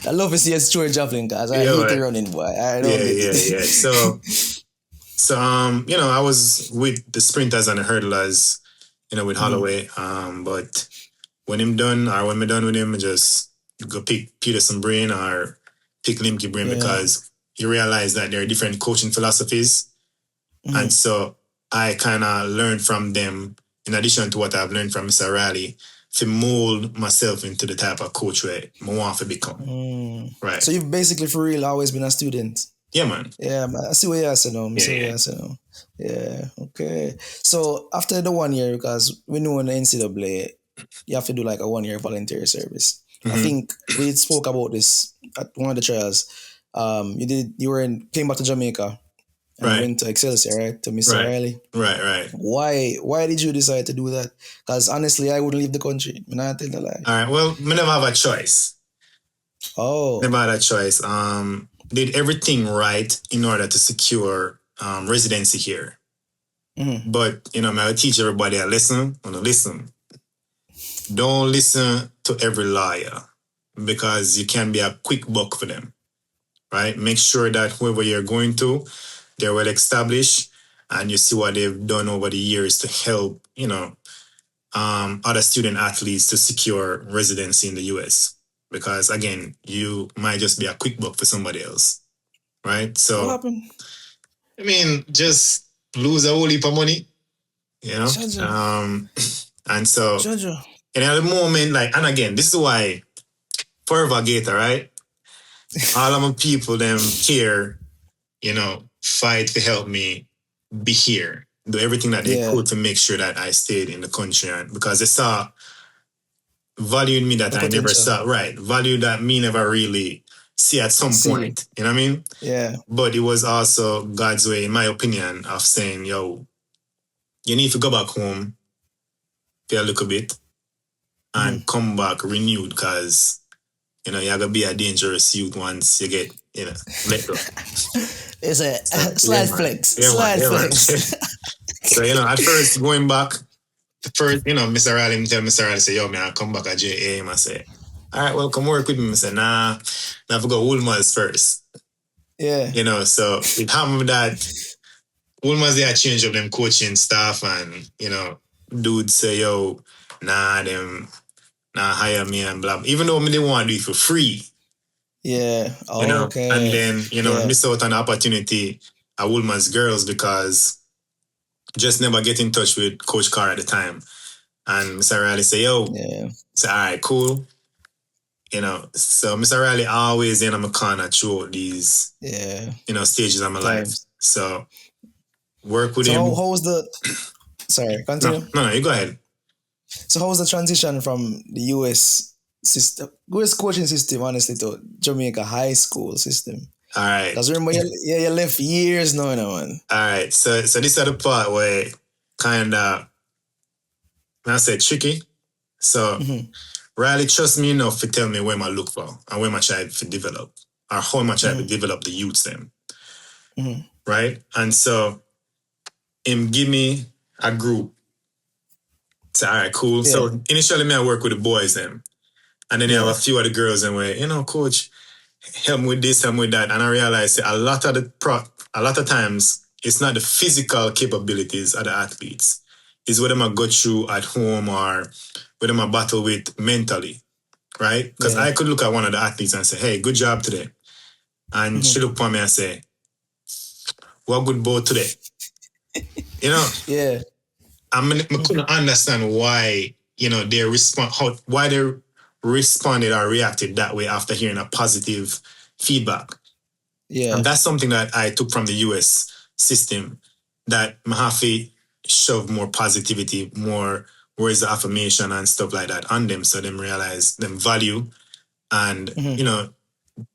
I love to see us throw javelin because I hate the running, boy. I don't Yeah. So I was with the sprinters and the hurdlers, with Holloway. But when we're done with him, I just go pick Peterson brain or pick Limke brain because you realize that there are different coaching philosophies. And so I kind of learned from them, in addition to what I've learned from Mr. Riley, to mold myself into the type of coach where I want to become. Right. So you've basically for real always been a student. Yeah, man. Yeah, man. I see what you're saying now. I Yeah, see what yeah. you're saying now. Yeah, okay. So after the 1 year, because we know in the NCAA, you have to do like a 1 year voluntary service. I Mm-hmm. think we spoke about this at one of the trials. Came back to Jamaica and Right, went to Excelsior, right? To Mr. right, Riley. right, right. Why did you decide to do that? Because honestly, I wouldn't leave the country. I'm not telling a lie. All right. Well, me never have a choice. Oh. Never had a choice. Did everything right in order to secure residency here. Mm-hmm. But I teach everybody a lesson. Listen. Don't listen to every lawyer because you can be a quick buck for them. Right? Make sure that whoever you're going to, they're well established, and you see what they've done over the years to help, other student athletes to secure residency in the US. Because again, you might just be a quick buck for somebody else. Right? What So, happened? I mean, just lose a whole heap of money, you know? Jaja. And so, Jaja. and at the moment, and again, this is why Forever Gator, right? All of my people, them here, fight to help me be here, do everything that they Yeah. could to make sure that I stayed in the country, and because they saw value in me that The I never potential. saw, right? Value that me never really see at some See. point, you know what I mean? Yeah. But it was also God's way, in my opinion, of saying, yo, you need to go back home for a little bit and come back renewed because, you're going to be a dangerous youth once you get, let go. It's a So, slide man. flex. Yeah, man. Slide Yeah, man. flex. So, at first going back, Mr. Riley, tell Mr. Riley, say, yo, man, I'll come back at JA. I say, all right, well, come work with me. I say, nah, I have to go Woolmers first. Yeah. So it happened that Woolmers, they had changed up them coaching staff and, dudes say, yo, them hire me and blah. Even though me they want to do it for free, Yeah. and Okay. then, Yeah. miss out on the opportunity at Woolmers girls because just never get in touch with Coach Carr at the time. And Mr. Riley say, yo, Yeah. say, all right, cool. So Mr. Riley always in my corner throughout these, Yeah. stages of my life. Times. So work with So him. how was the sorry, continue. No, you go ahead. So how was the transition from the US system, US coaching system, honestly, to Jamaica high school system? All right. Because remember, you left years now, man. All right. So this is the part where kind of, I said tricky. So Riley trust me enough to tell me where I look for and where I try to develop or how much I develop the youths them. Right? And so him give me a group. So all right, cool. Yeah. So initially me I work with the boys them. And then you have a few of the girls and where, coach, help me with this, help me with that. And I realized a lot of times it's not the physical capabilities of the athletes. It's what them I go through at home or what them I battle with mentally. Right? Because I could look at one of the athletes and say, hey, good job today. And she look at me and say, what good boat today? Yeah. I couldn't understand why, why they responded or reacted that way after hearing a positive feedback. Yeah. And that's something that I took from the US system, that I have to shove more positivity, more words of affirmation and stuff like that on them so them realize them value and,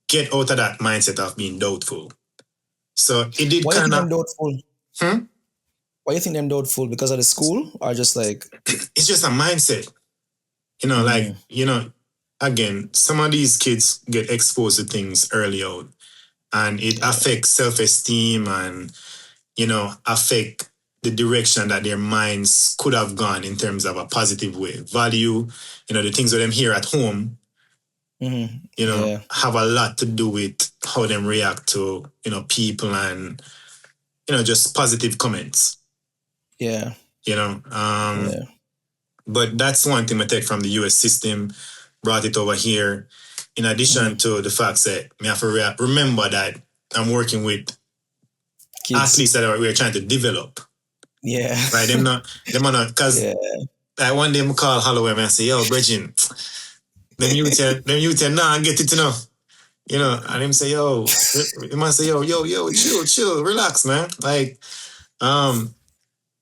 get out of that mindset of being doubtful. So it did Why do you kind think of... them doubtful? Why do you think them doubtful? Because of the school or just like... It's just a mindset. Again, some of these kids get exposed to things early out and it affects self-esteem and, affect the direction that their minds could have gone in terms of a positive way. Value, the things that them hear at home, have a lot to do with how them react to, people and, just positive comments. Yeah. But that's one thing I take from the US system, brought it over here. In addition to the fact that I have to remember that I'm working with Kids. athletes that we're trying to develop. Yeah. right? Them are not, because Yeah. I one day I call Holloway and I say, yo, Bridging, them youth here, nah, get it, and him say, yo, he must say, yo, chill, relax, man. Like, um,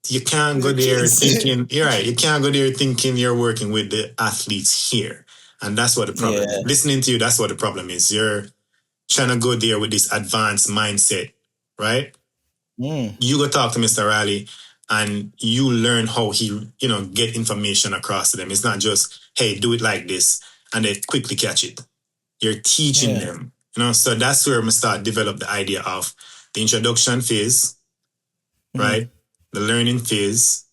you can't go The there kids. thinking, you're right, you can't go there thinking you're working with the athletes here. And that's what the Yeah. problem is. Listening to you, that's what the problem is. You're trying to go there with this advanced mindset, right? Mm. You go talk to Mr. Riley and you learn how he, get information across to them. It's not just, hey, do it like this, and they quickly catch it. You're teaching Yeah. them, so that's where we start develop the idea of the introduction phase, Mm. right? The learning phase,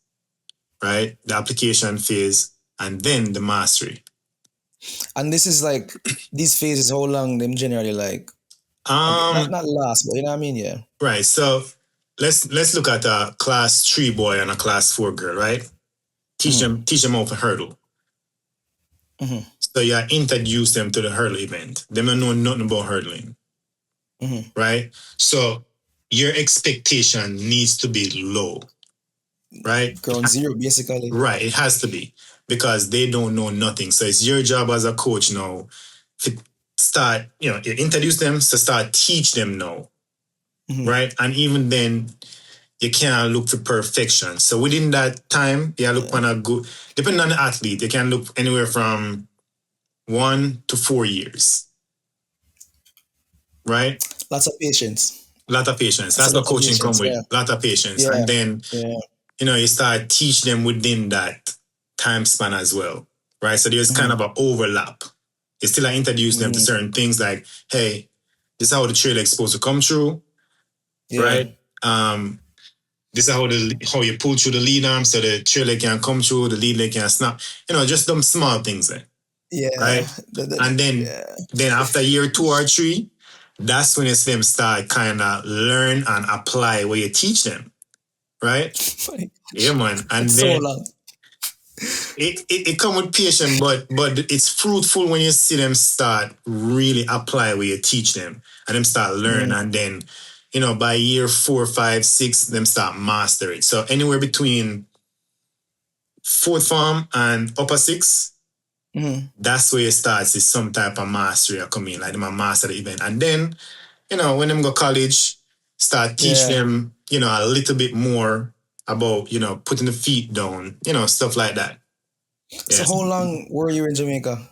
right? The application phase, and then the mastery. And this is like these phases, how long them generally like Um, not last, but you know what I mean? Yeah. right. So let's look at a class 3 boy and a class 4 girl, right? Mm-hmm. Teach them how to hurdle. Mm-hmm. So you introduce them to the hurdle event. They don't know nothing about hurdling, Mm-hmm. right? So your expectation needs to be low, right? Ground zero, basically. Right, it has to be, because they don't know nothing. So it's your job as a coach now to start, you introduce them to start teach them now, Mm-hmm. right? And even then, you can't look for perfection. So within that time, you look Yeah. on a good, depending on the athlete, you can look anywhere from 1 to 4 years, right? Lots of patience. Lot of patience. That's a That's what lot of coaching come patience. with. Yeah. Lot of patience. And Yeah. then, Yeah. you start teach them within that time span as well, right? So there's kind Mm-hmm. of an overlap. You still introduce them to Mm-hmm. certain things like, hey, this is how the trailer is supposed to come through, Yeah. right? This is how you pull through the lead arm so the trailer can come through, the lead leg can snap. Just them small things there, Yeah. right? And then Yeah. after year 2 or 3, that's when it's them start kind of learn and apply what you teach them, right? Funny. Yeah, man. It's And so then long. it come with patience, but it's fruitful when you see them start really apply what you teach them, and them start learn, Mm-hmm. and then by year 4, 5, 6, them start master it. So anywhere between fourth form and upper six, Mm-hmm. that's where it starts. Is some type of mastery come in, like them a master the event, and then when them go college, start teach Yeah. them a little bit more about putting the feet down, stuff like that. So Yes. how long were you in Jamaica?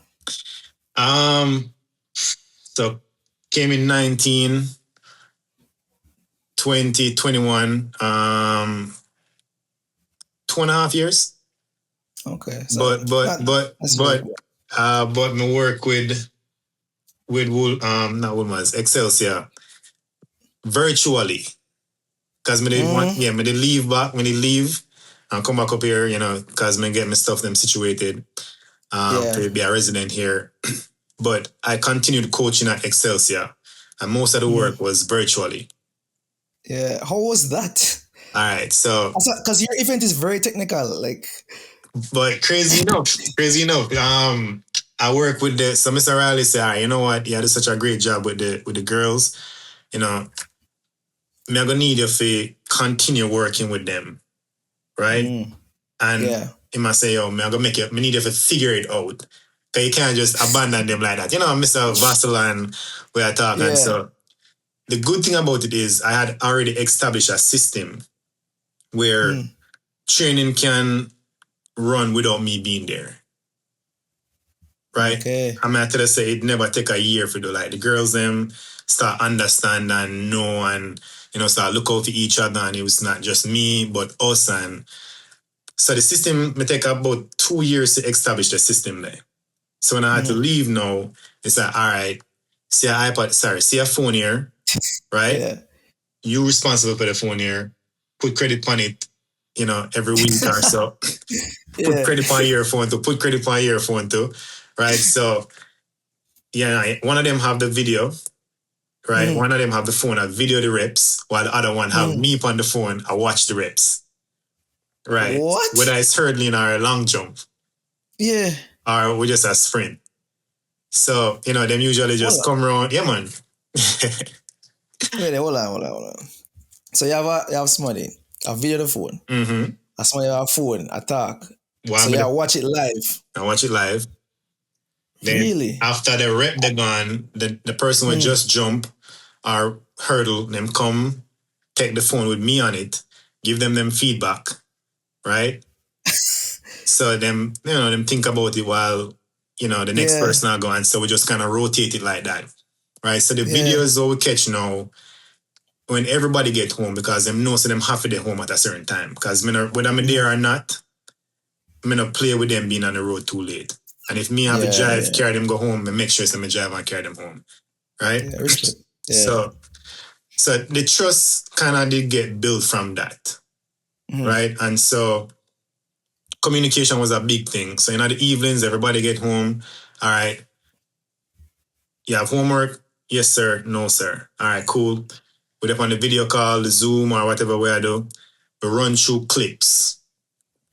So came in 19, 20, 21, 2.5 years. Okay. So But but not but necessarily. but but me work with not Woolmans, Excelsior virtually, because me did one, Mm-hmm. yeah, me did leave back, me did leave and come back up here, because me get my stuff them situated Yeah. to be a resident here. But I continued coaching at Excelsior, and most of the Mm-hmm. work was virtually. Yeah. How was that? All right, so Because your event is very technical. Like, but crazy enough, I work with so Mr. Riley said, all right, you know what, you did such a great job with the girls, you know, me I gonna need you to continue working with them, right? mm, And yeah. he must say, me I gonna me need you to figure it out. Cause you can't just abandon them like that. Mr. Vassal and we are talking. Yeah. So the good thing about it is I had already established a system where Mm, training can run without me being there, right? okay. I'm at to say it never take a year for do like the girls them start understand and know and start look out for each other, and it was not just me but us. And so the system may take about 2 years to establish the system there. So when I had to Mm, leave now, it's like, all right, see a phone here, right? yeah. You responsible for the phone here. Put credit on it, every week or so. Put Yeah. credit on your phone to put credit on your phone too, right? So yeah, one of them have the video, right? Mm, One of them have the phone, I video the reps, while the other one have mm. me on the phone, I watch the reps, right? Whether What? it's hurdling or a long jump Yeah. or we just a sprint. So, them usually Hold just on. come around. Yeah, man. Wait, hold on. So you have Smuddy. A video the phone. Mm-hmm. I saw your phone attack. One So yeah, minute, watch it live. I watch it live. Then Really? after the rep the gun, the person will Mm. just jump or hurdle, them come take the phone with me on it, give them feedback, right? So them think about it while the next Yeah, person are going. So we just kind of rotate it like that, right? So the yeah, videos that we catch now when everybody get home because them know so them have to get home at a certain time. Because whether I'm mm. there or not, I'm gonna play with them being on the road too late. And if me have a Yeah, drive, yeah, carry them go home, and make sure some drive and carry them home, right? yeah. Respect. Yeah. So so the trust kind of did get built from that, Mm. right? And so communication was a big thing. So in the evenings, everybody get home. All right, you have homework? Yes, sir. No, sir. All right, cool. We up on the video call, the Zoom, or whatever we do. We run through clips.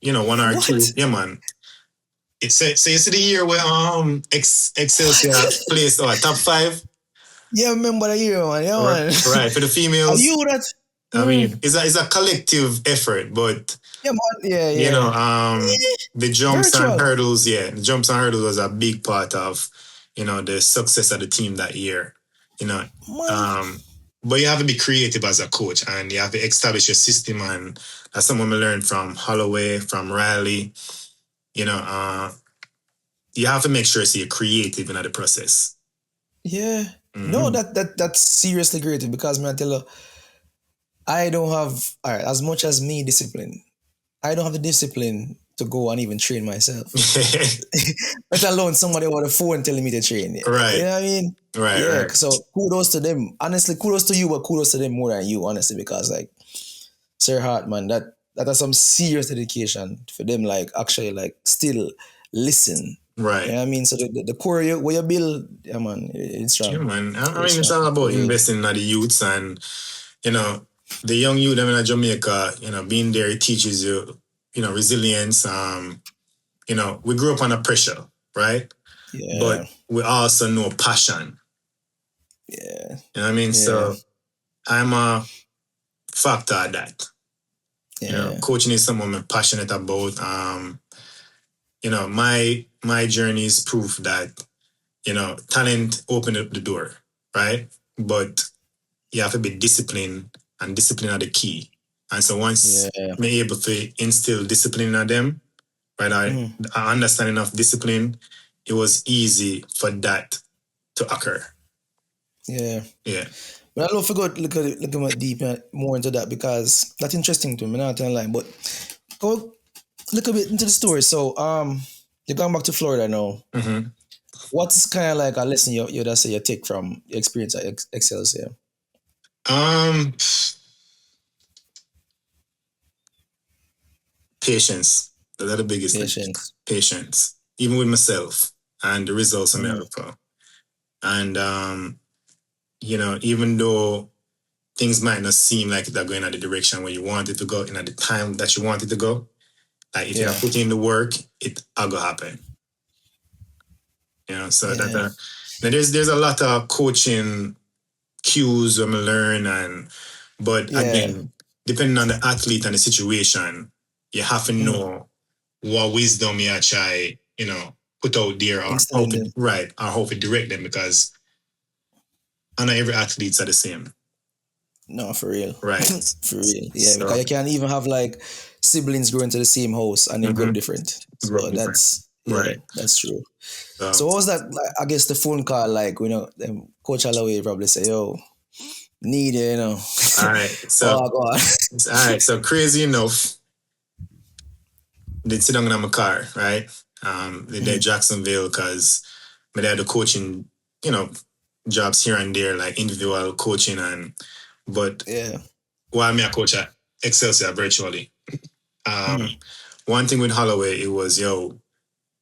One or two. What? Yeah, man. It's so you see the year where Excelsior placed top five. Yeah, I remember the year, man. Yeah, Right, man. right. For the Are females, you that? I mean, Mm. it's a collective effort, but Yeah, man. Yeah, you know, yeah. um, Eh, the jumps and virtual. hurdles, yeah, the jumps and hurdles was a big part of, the success of the team that year. You know, Man. um, but you have to be creative as a coach, and you have to establish your system, and that's something we learned from Holloway, from Riley. You know, you have to make sure so you're creative in the process. Yeah. No, Mm-hmm. that's seriously great because man, I tell you, I don't have all right, as much as me discipline. I don't have the discipline to go and even train myself. Let alone somebody over the phone telling me to train. You Right, know what I mean? right, Yeah. right. So kudos to them. Honestly, kudos to you, but kudos to them more than you, honestly, because like Sir Hartman, that is some serious dedication for them, like actually like still listen. You Right. know what I mean? So the core where you build, yeah man, it's Yeah, strong. man. I It's mean, it's strong. all For about real. investing in the youths and, you know, the young youth them in Jamaica, being there, it teaches you, resilience. We grew up under pressure, right? But Yeah. we also know passion. Yeah. You know what I mean? Yeah. So I'm a factor of that. Yeah. Coaching is something I'm passionate about. My journey is proof that, talent opened up the door, right? But you have to be disciplined, and discipline are the key. And so once Yeah. we're able to instill discipline in them, right, Mhm. our understanding of discipline, it was easy for that to occur. Yeah. Yeah. But I love to go look at deep more into that because that's interesting to me. Not telling lie, but go look a bit into the story. So you're going back to Florida now. hmm What's kind of like a lesson you that say you take from your experience at Excelsior? Um, Patience. That's the biggest thing. Patience. Patience, even with myself and the results I'm Mm. able for. And even though things might not seem like they're going in the direction where you want it to go in at the time that you want it to go, like if you Yeah. are putting in the work, it will happen. So that Yeah. now there's a lot of coaching cues when we learn, but Yeah. again, depending on the athlete and the situation, you have to Mm. know what wisdom you try, put out there, or Instill in them. how to direct them, because not every athletes are the same. No, for real. Right. For real. Yeah, because So you can't even have like siblings growing to the same house and then grow up mhm, different. grow up So different. that's yeah, Right. that's true. So So what was that like, I guess the phone call like, Coach Holloway probably say, yo, need it, all right. So Oh God. all right. So crazy enough, they sit down in my car, right? They did Mhm. Jacksonville because my dad the coaching, you know, jobs here and there, like individual coaching, but Yeah. while me a coach at Excelsior virtually. Mhm. Um, One thing with Holloway, it was,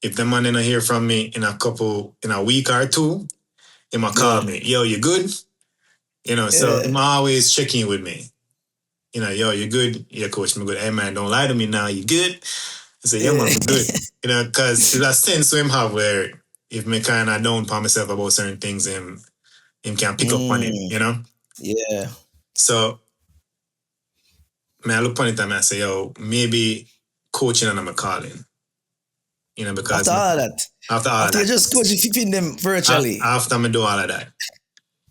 if the man didn't hear from me in a week or two, he might call Yeah. me, yo, you good? So Yeah. I'm always checking with me. Yo, you good? Yeah, coach, me good. Hey man, don't lie to me now. You good? I say, yeah, man, Yeah. I'm good. Because there's a sense to him have where if me kind of down upon myself about certain things, him can pick up on it, Mm. Yeah. So I look upon it and I say, yo, maybe coaching and I'm calling. After Because all that, after all of after you that, just coach flipping them virtually. after I do all of that,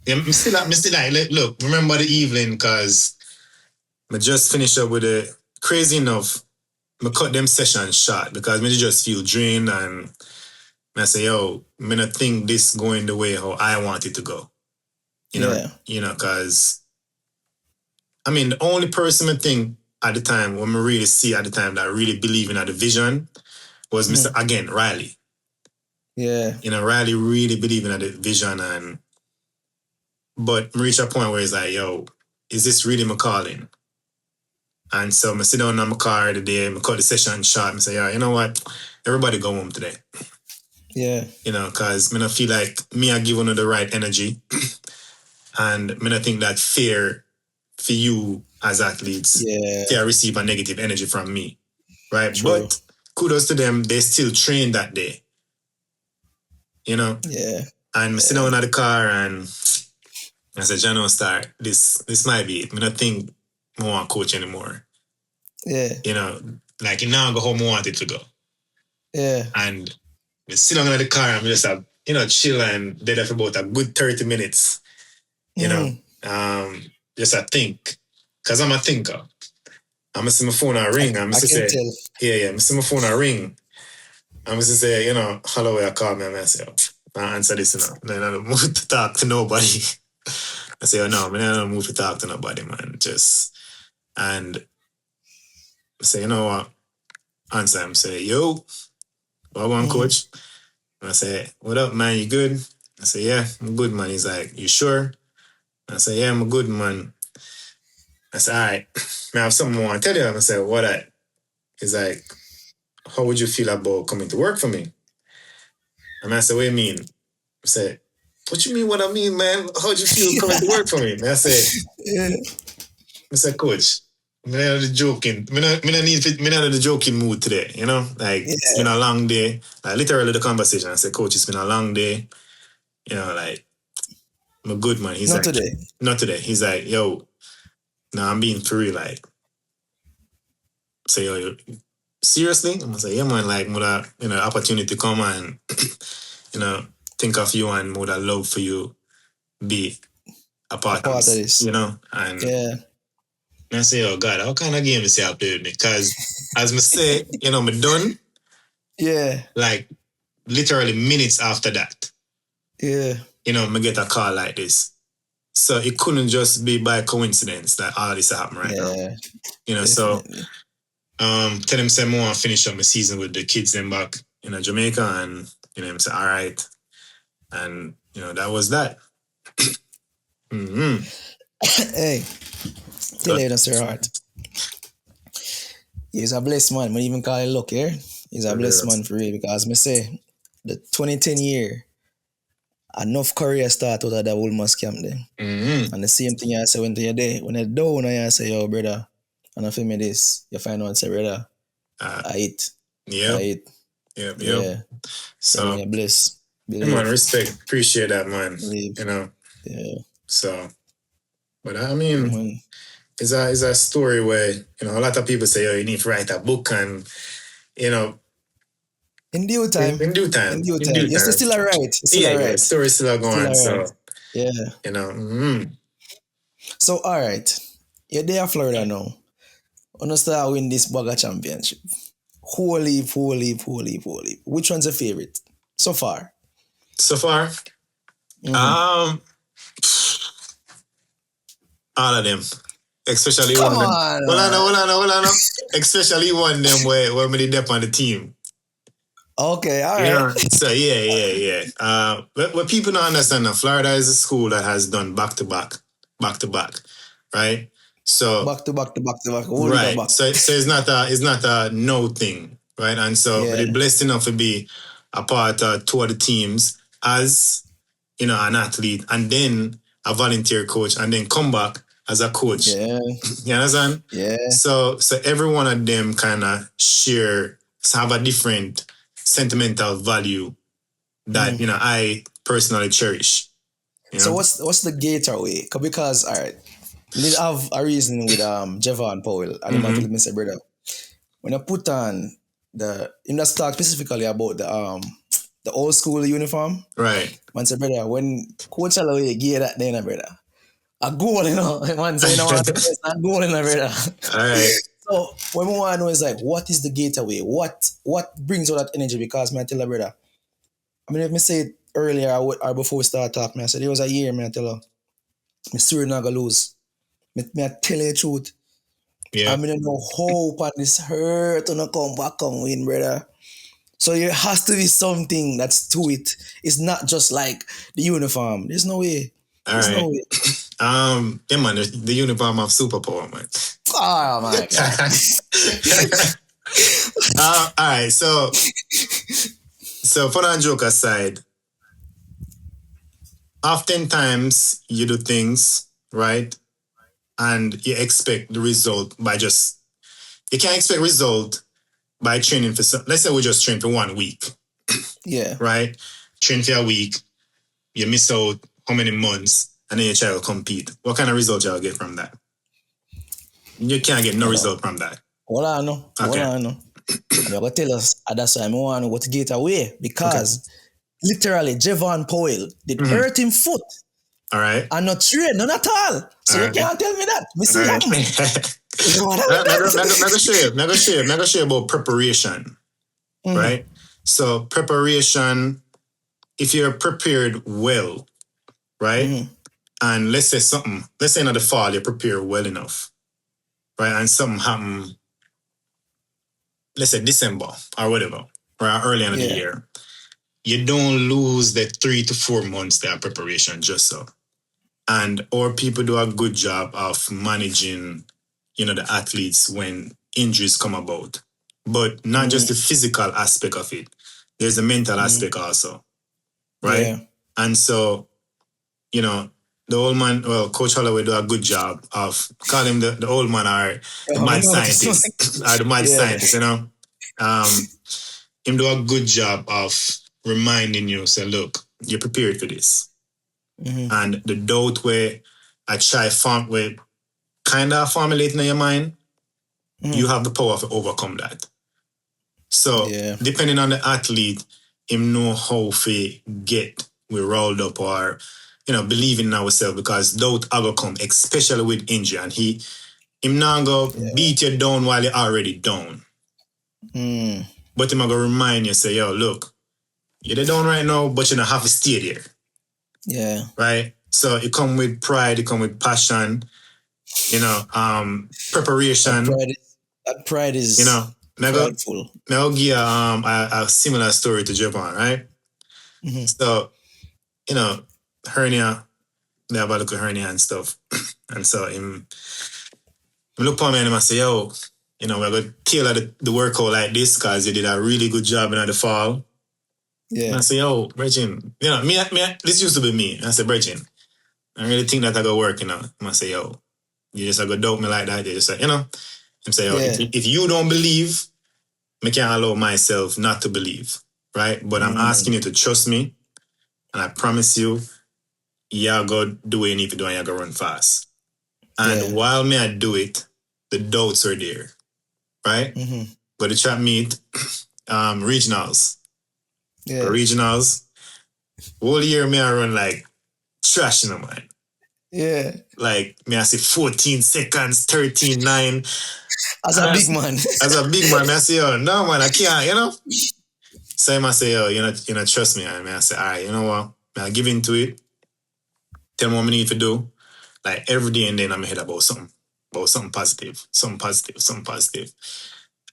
yeah, I'm still like, look, remember the evening because I just finished up with it. Crazy enough, I cut them sessions short because I just feel drained and I say, yo, I don't think this going the way how I want it to go. Yeah. Because the only person I think at the time when I really see at the time that really believe in the vision was Mr. Again, Riley. Yeah. Riley really believing in the vision but I reach a point where it's like, yo, is this really my calling? And so I sit down in my car the day, I cut the session short, and say, yeah, you know what? Everybody go home today. Yeah. Because I don't feel like me I give you the right energy. And I don't think that fair for you as athletes Yeah. to receive a negative energy from me. Right? True. But kudos to them, they still train that day. Yeah. And I sit down in the car and I said, Jano Star, this might be it. I don't think I want to coach anymore. Yeah. Like now I go home I want it to go. Yeah. And I sit down in the car and I'm just chill and dead for about a good 30 minutes. Just I think. Cause I'm a thinker. I'm gonna see my phone a ring. I'm I gonna can say, tell. yeah, I'm see my phone a ring. I'm gonna say, hello, I call me and I say, I answer this, Then I don't move to talk to nobody. I say, oh no, man, I don't move to talk to nobody, man. And I say, you know what? Answer him, say, yo, what one coach? And I say, what up, man? You good? I say, yeah, I'm good, man. He's like, you sure? I say, yeah, I'm good, man. I say, all right, I have something I want to tell you. And I say, what that? He's like, how would you feel about coming to work for me? And I say, what do you mean? I say, what you mean what I mean, man? How'd you feel coming to work for me? And I say, coach, I'm not the joking. I'm not in the joking mood today, Like, it's been a long day. Like, literally the conversation. I said, coach, it's been a long day. Like, I'm a good man. He's Not like, today. not today. He's like, yo, nah, I'm being for real. Like, say, yo, seriously? I'm gonna say, yeah, man, like, would opportunity to come and, think of you and would I love for you be a part of this, And Yeah. I say, oh God, how kind of game you say I play with me? Because as I say, me done, Yeah. like literally minutes after that, Yeah. me get a call like this. So it couldn't just be by coincidence that all this happened right now. So tell him say I want to finish up my season with the kids then back in Jamaica and him say, all right. And that was that. Hey, tell you, Sir Hart. He's a blessed man. I even call it luck here. He's a blessed man for real because me say the 2010 year enough career start out of that Woolmas camp there. And the same thing I say when you're there. When you're down and you say, yo, brother, and I feel me this, you find out say, brother, I eat. Yeah. I eat. Yeah. So you're blessed. Man, respect. Appreciate that, man. Believe. Yeah. So, but I mean, it's a story where, a lot of people say, oh, you need to write a book and, in due time. In due time. You're still all right. The story's still going. So, yeah. So, all right. You're there in Florida now. Start win this Bugger Championship. Holy. Which one's your favorite so far? All of them. Especially Come one. on. Hold on. Especially one of them where we did on the team. Okay, all right. So yeah. What people don't understand now, Florida is a school that has done back to back, right? So back to back. Right. So it's not a no thing, right? And so we're blessed enough to be a part of two of the teams as an athlete, and then a volunteer coach, and then come back as a coach. Yeah. You understand? Yeah. So every one of them kind of have a different sentimental value that I personally cherish. So what's the Gator way? Because all right, I did have a reason with Javon Powell. And him Mm-hmm. tell me say, brother, when I put on in that talk specifically about the old school uniform, Right. man said, brother, when Coach Alloway gave that then, brother, a goal, man say, want to press a goal, brother. All right. So what we want to know is like, what is the gateway? What brings all that energy? Because man, I tell her, brother, I mean, if me say it earlier or before we start talking, I said, it was a year, man, I tell her, me sure not gonna lose. Me I tell you the truth. I Yeah. mean, I know hope and this hurt to not come back and win, brother. So there has to be something that's to it. It's not just like the uniform. There's no way. All There's no right. way. Yeah, man, the uniform of superpower, man. Oh my god. All right. So fun and joke aside, oftentimes you do things, right? And you expect the result by just, you can't expect result by training for some, let's say we just train for 1 week, Yeah. right? Train for a week, you miss out how many months, and then your child compete. What kind of result y'all get from that? You can't get no Hold on. result from that. All I know. All Okay. I know. And you're gonna tell us that's why I want to go to get away. Okay. Because literally Javon Powell did Mm-hmm. hurt him foot All right. and not train, none at all. So All you right. can't tell me that. Me All see right. happen. What happened Mega share about preparation, Mm-hmm. right? So preparation, if you're prepared well, right? Mm-hmm. And let's say in the fall, you prepare well enough, right? And something happen, let's say December or whatever, or early in the Yeah. year, you don't lose the 3 to 4 months there preparation just so. And or people do a good job of managing, the athletes when injuries come about. But not just the Mm-hmm. physical aspect of it. There's a mental Mm-hmm. aspect also, right? Yeah. And so, you know, the old man, well, Coach Holloway do a good job of call him the old man or the I mad know this one. scientist or the mad Yeah. scientist. Him do a good job of reminding you, say, look, you're prepared for this. Mm-hmm. And the doubt where I try form where kind of formulating in your mind, you Mm-hmm. have the power to overcome that. So Yeah. depending on the athlete, him know how to get we rolled up or believing in ourselves because doubt are gonna come, especially with injury. And him not go Yeah. beat you down while you're already down. Mm. But him gonna remind you, say, yo, look, you're down right now, but you don't have to stay there. Yeah. Right? So it come with pride, it come with passion, That preparation, pride is that pride you is know. prideful. I'll give a similar story to Japan, right? Mm-hmm. So, hernia, they have a look at hernia and stuff. And so him look at me and I say, yo, we're going to tailor the workout like this because you did a really good job in the fall. And I Yeah. say, yo, Bridgin, this used to be me. And I said, Bridgin, I really think that I go work, And I say, yo, you just go doubt me like that. You just say, and say, yo, Yeah. if you don't believe, I can't allow myself not to believe, right? But I'm asking you to trust me, and I promise you, you're going to do what you need to do and you're going to run fast. And Yeah. while me I do it, the doubts are there, right? Mm-hmm. But the trap meet, regionals. Yeah. Regionals, whole year me I run like trash in the mind. Yeah. Like me I say 14 seconds, 13.9. As a big man. As a big man, I say, yo, no man, I can't. So I say, yo, trust me. And I say, all right, you know what? I'll give into it. Tell me what I need to do. Like every day and then I'm head about something positive, something positive, something positive.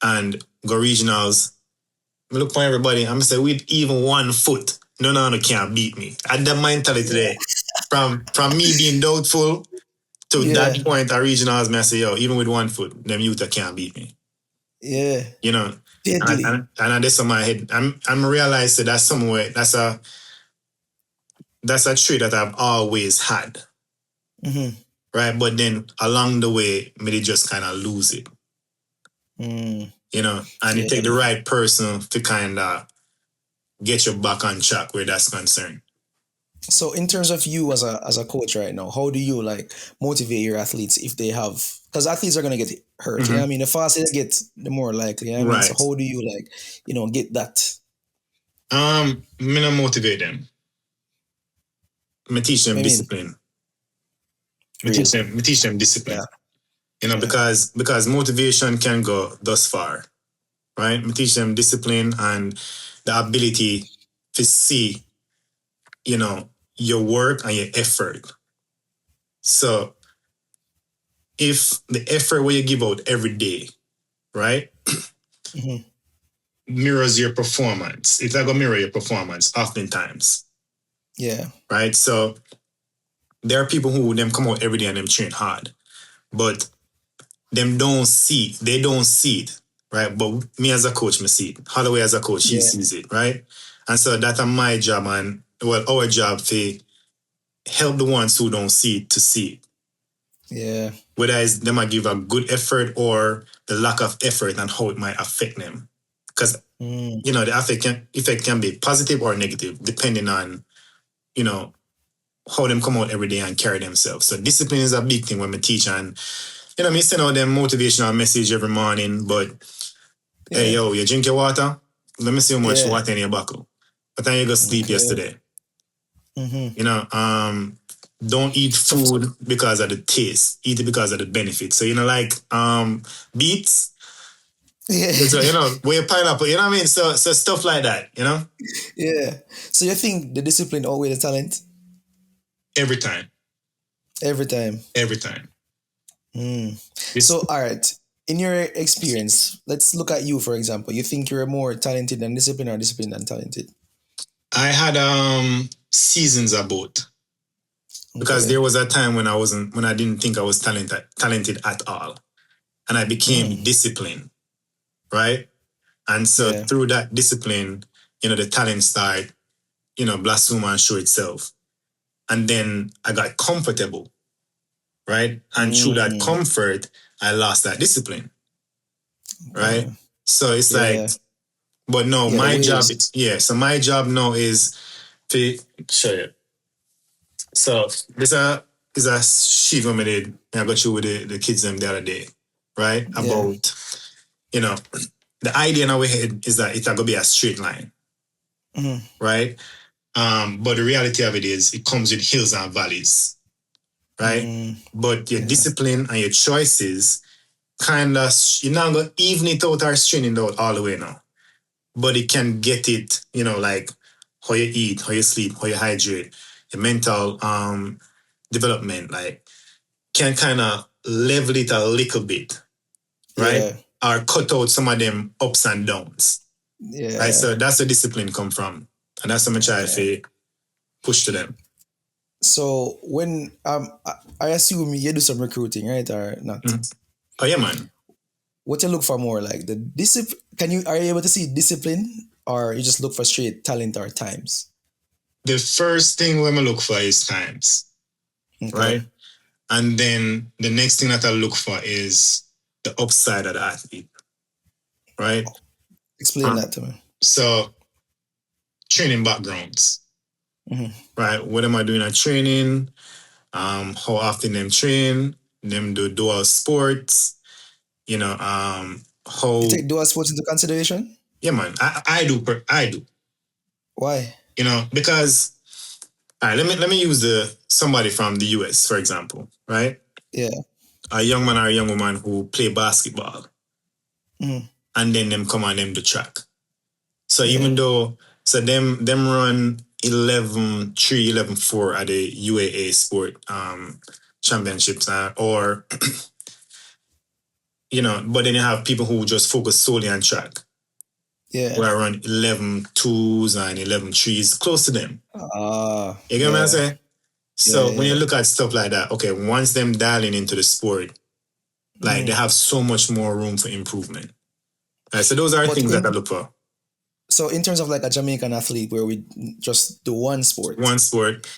And go regionals. I look for everybody. I'm say with even 1 foot, no can't beat me. At that mentality Yeah. today, from me being doubtful to Yeah. that point at regionals, I say, yo, even with 1 foot, them youth can't beat me. Yeah. You know. Deadly. And that's on my head. I'm realizing that's somewhere that's a trait that I've always had. Mm-hmm. Right. But then along the way, maybe just kind of lose it. Mm. And Yeah. it take the right person to kind of get you back on track where that's concerned. So in terms of you as a coach right now, how do you like motivate your athletes if they have, because athletes are gonna get hurt, you know what I Hmm. mean? The faster they get, the more likely, you know what I mean? So Right. how do you like, get that? Me not motivate them. Me teach them I mean, discipline. real. Me teach them Yeah. discipline. Yeah. Because motivation can go thus far, right? Me teach them discipline and the ability to see, you know, your work and your effort. So if the effort where you give out every day, right, Hmm. mirrors your performance, it's like a mirror your performance oftentimes, Yeah. right? So there are people who them come out every day and them train hard, but they don't see it, right? But me as a coach, me see it. Holloway as a coach, he Yeah. sees it, right? And so that's my job and well, our job to help the ones who don't see it to see it. Yeah. Whether it's them might give a good effort or the lack of effort and how it might affect them. Because Mm. the effect can be positive or negative, depending on, you know, how them come out every day and carry themselves. So discipline is a big thing when we teach and me send out them motivational message every morning, but hey, Yeah. yo, you drink your water? Let me see how much Yeah. water in your buckle. What time you go sleep Okay. yesterday? Hmm. You know, don't eat food because of the taste. Eat it because of the benefit. So, like beets, Yeah. so, where pineapple, you know what I mean? So stuff like that. Yeah. So you think the discipline outweigh the talent Every time. every time? Every time. Mm. This So, all right. In your experience, let's look at you, for example. You think you're more talented than disciplined or disciplined than talented? I had seasons of both. Because Okay. there was a time when I didn't think I was talented at all. And I became Mm. disciplined, right? And so Yeah. through that discipline, the talent started, blossom and show itself. And then I got comfortable, right? And through that Mm. comfort, I lost that discipline, right? Uh, So it's like, yeah. but no, Yeah. The my job, waves. so my job now is to show you. So there's a is a sheet I did, I got you with the kids them the other day, right? Yeah. About, you know, the idea in our head is that it's gonna be a straight line, Mm. right? But the reality of it is it comes with hills and valleys, right? Mm. But your Yeah. discipline and your choices kind of you're not gonna even it out or straighten it out all the way now. But it can get it, like how you eat, how you sleep, how you hydrate, your mental development, like can kind of level it a little bit, right? Yeah. Or cut out some of them ups and downs, right? Yeah. So that's where discipline come from. And that's how much I Yeah. feel push to them. So when I assume you do some recruiting, right, or not? Mm. Oh yeah, man. What you look for more, like the discipline? Are you able to see discipline, or you just look for straight talent or times? The first thing we look for is times, Okay. right? And then the next thing that I look for is the upside of the athlete, right? Explain Um, that to me. so training backgrounds, Hmm. right? What am I doing at training? How often them train, them do dual sports, You how take dual sports into consideration? yeah, man. I do, Why? because all right, let me use the somebody from the US, for example, right? Yeah. A young man or a young woman who play basketball Mm. and then them come on them to track. So Yeah. even though them run 11-3, 11-4 at the UAA sport championships or but then you have people who just focus solely on track Yeah. where I run 11-2s and 11-3s close to them. Ah. You get what I'm Yeah. saying? Yeah. So when you Yeah. look at stuff like that, okay, once them dialing into the sport, like they Mm. have so much more room for improvement. Right, so those are But things that I in look for. in terms of like a Jamaican athlete where we just do one sport, One sport.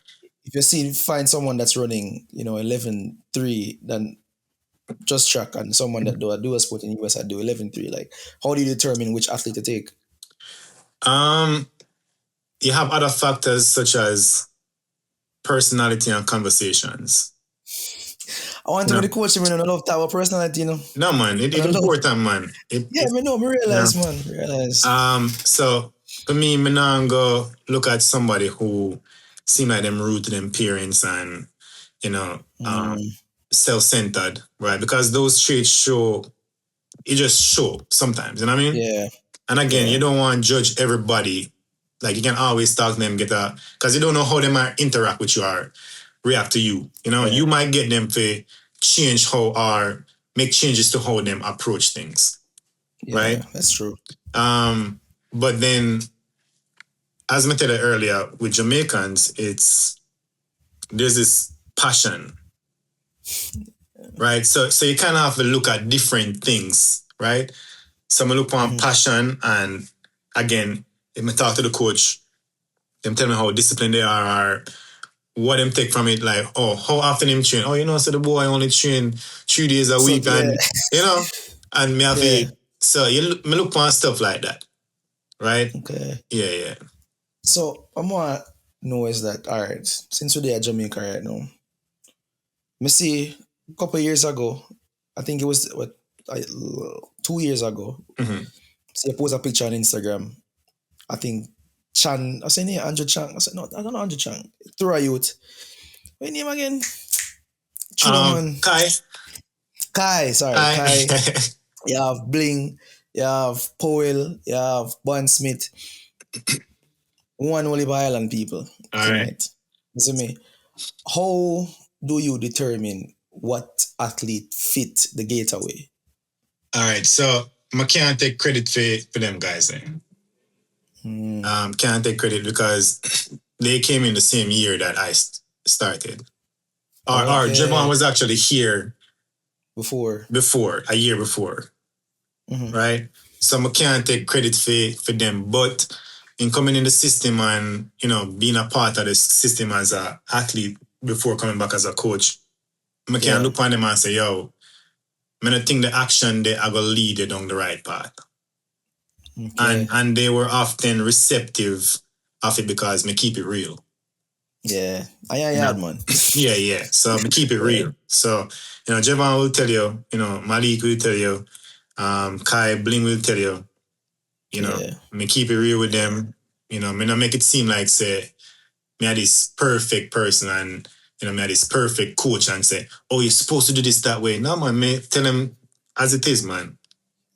if you find someone that's running, 11-3, then just track, and someone that do a sport in the US that do 11-3, like how do you determine which athlete to take? Um, you have other factors such as personality and conversations. I want You to be know? the coach, I don't love our personality, No, man, And it I love, important, man. yeah, I know, I You know. realize, man, realize. So for me, me now go look at somebody who seem like them rude to them parents and you know, Mm, self-centered, right? Because those traits show, it just show sometimes, you know what I mean? yeah, And again, you yeah, don't want to judge everybody. Like you can always talk to them, because you don't know how they might interact with you or react to you. You know, yeah, you might get them to change how or make changes to how them approach things, yeah, right? that's true. But then, as I said earlier, with Jamaicans, there's this passion, right? So you kind of have to look at different things, right? So I look on Mm-hmm. passion, and again, if I talk to the coach, them tell me how disciplined they are, or what them take from it, like, oh, how often him train? Oh, so the boy only train 3 days a So, week, yeah, and and me have yeah, to, so me look on stuff like that, right? okay. Yeah, yeah. So, I'm want to know is that, all right, since we're at Jamaica right now, me see a couple of years ago, I think it was, what, 2 years ago, Mm-hmm. see, I post a picture on Instagram. I think Chan, I said, yeah, Andrew Chang. I said, no, I don't know Andrew Chang. Through a youth. What name again? Chuno man. Kai, Kai, sorry, Kai. Kai. You have Bling, you have Powell, you have Bon Smith. One only by Island people All right, tonight. You see me? How do you determine what athlete fit the gateway? all right. So I can't take credit for them guys. Hmm. Can't take credit because they came in the same year that I started. Or Javon Okay. was actually here Before. before, a year before, Mm-hmm. right? So I can't take credit for them. But in coming in the system and, being a part of the system as an athlete before coming back as a coach, I can Yeah. look on them and say, yo, I don't think the action they are going to lead you down the right path. And Okay. and they were often receptive of it because me keep it real. Yeah. I am You yard know? man. Yeah, yeah. So me keep it Yeah. real. So, Javon will tell you, Malik will tell you, Kai Bling will tell you, Yeah. me keep it real with them. Me not make it seem like say me are this perfect person and me are this perfect coach and say, oh, you're supposed to do this that way. No man, me tell them as it is, man.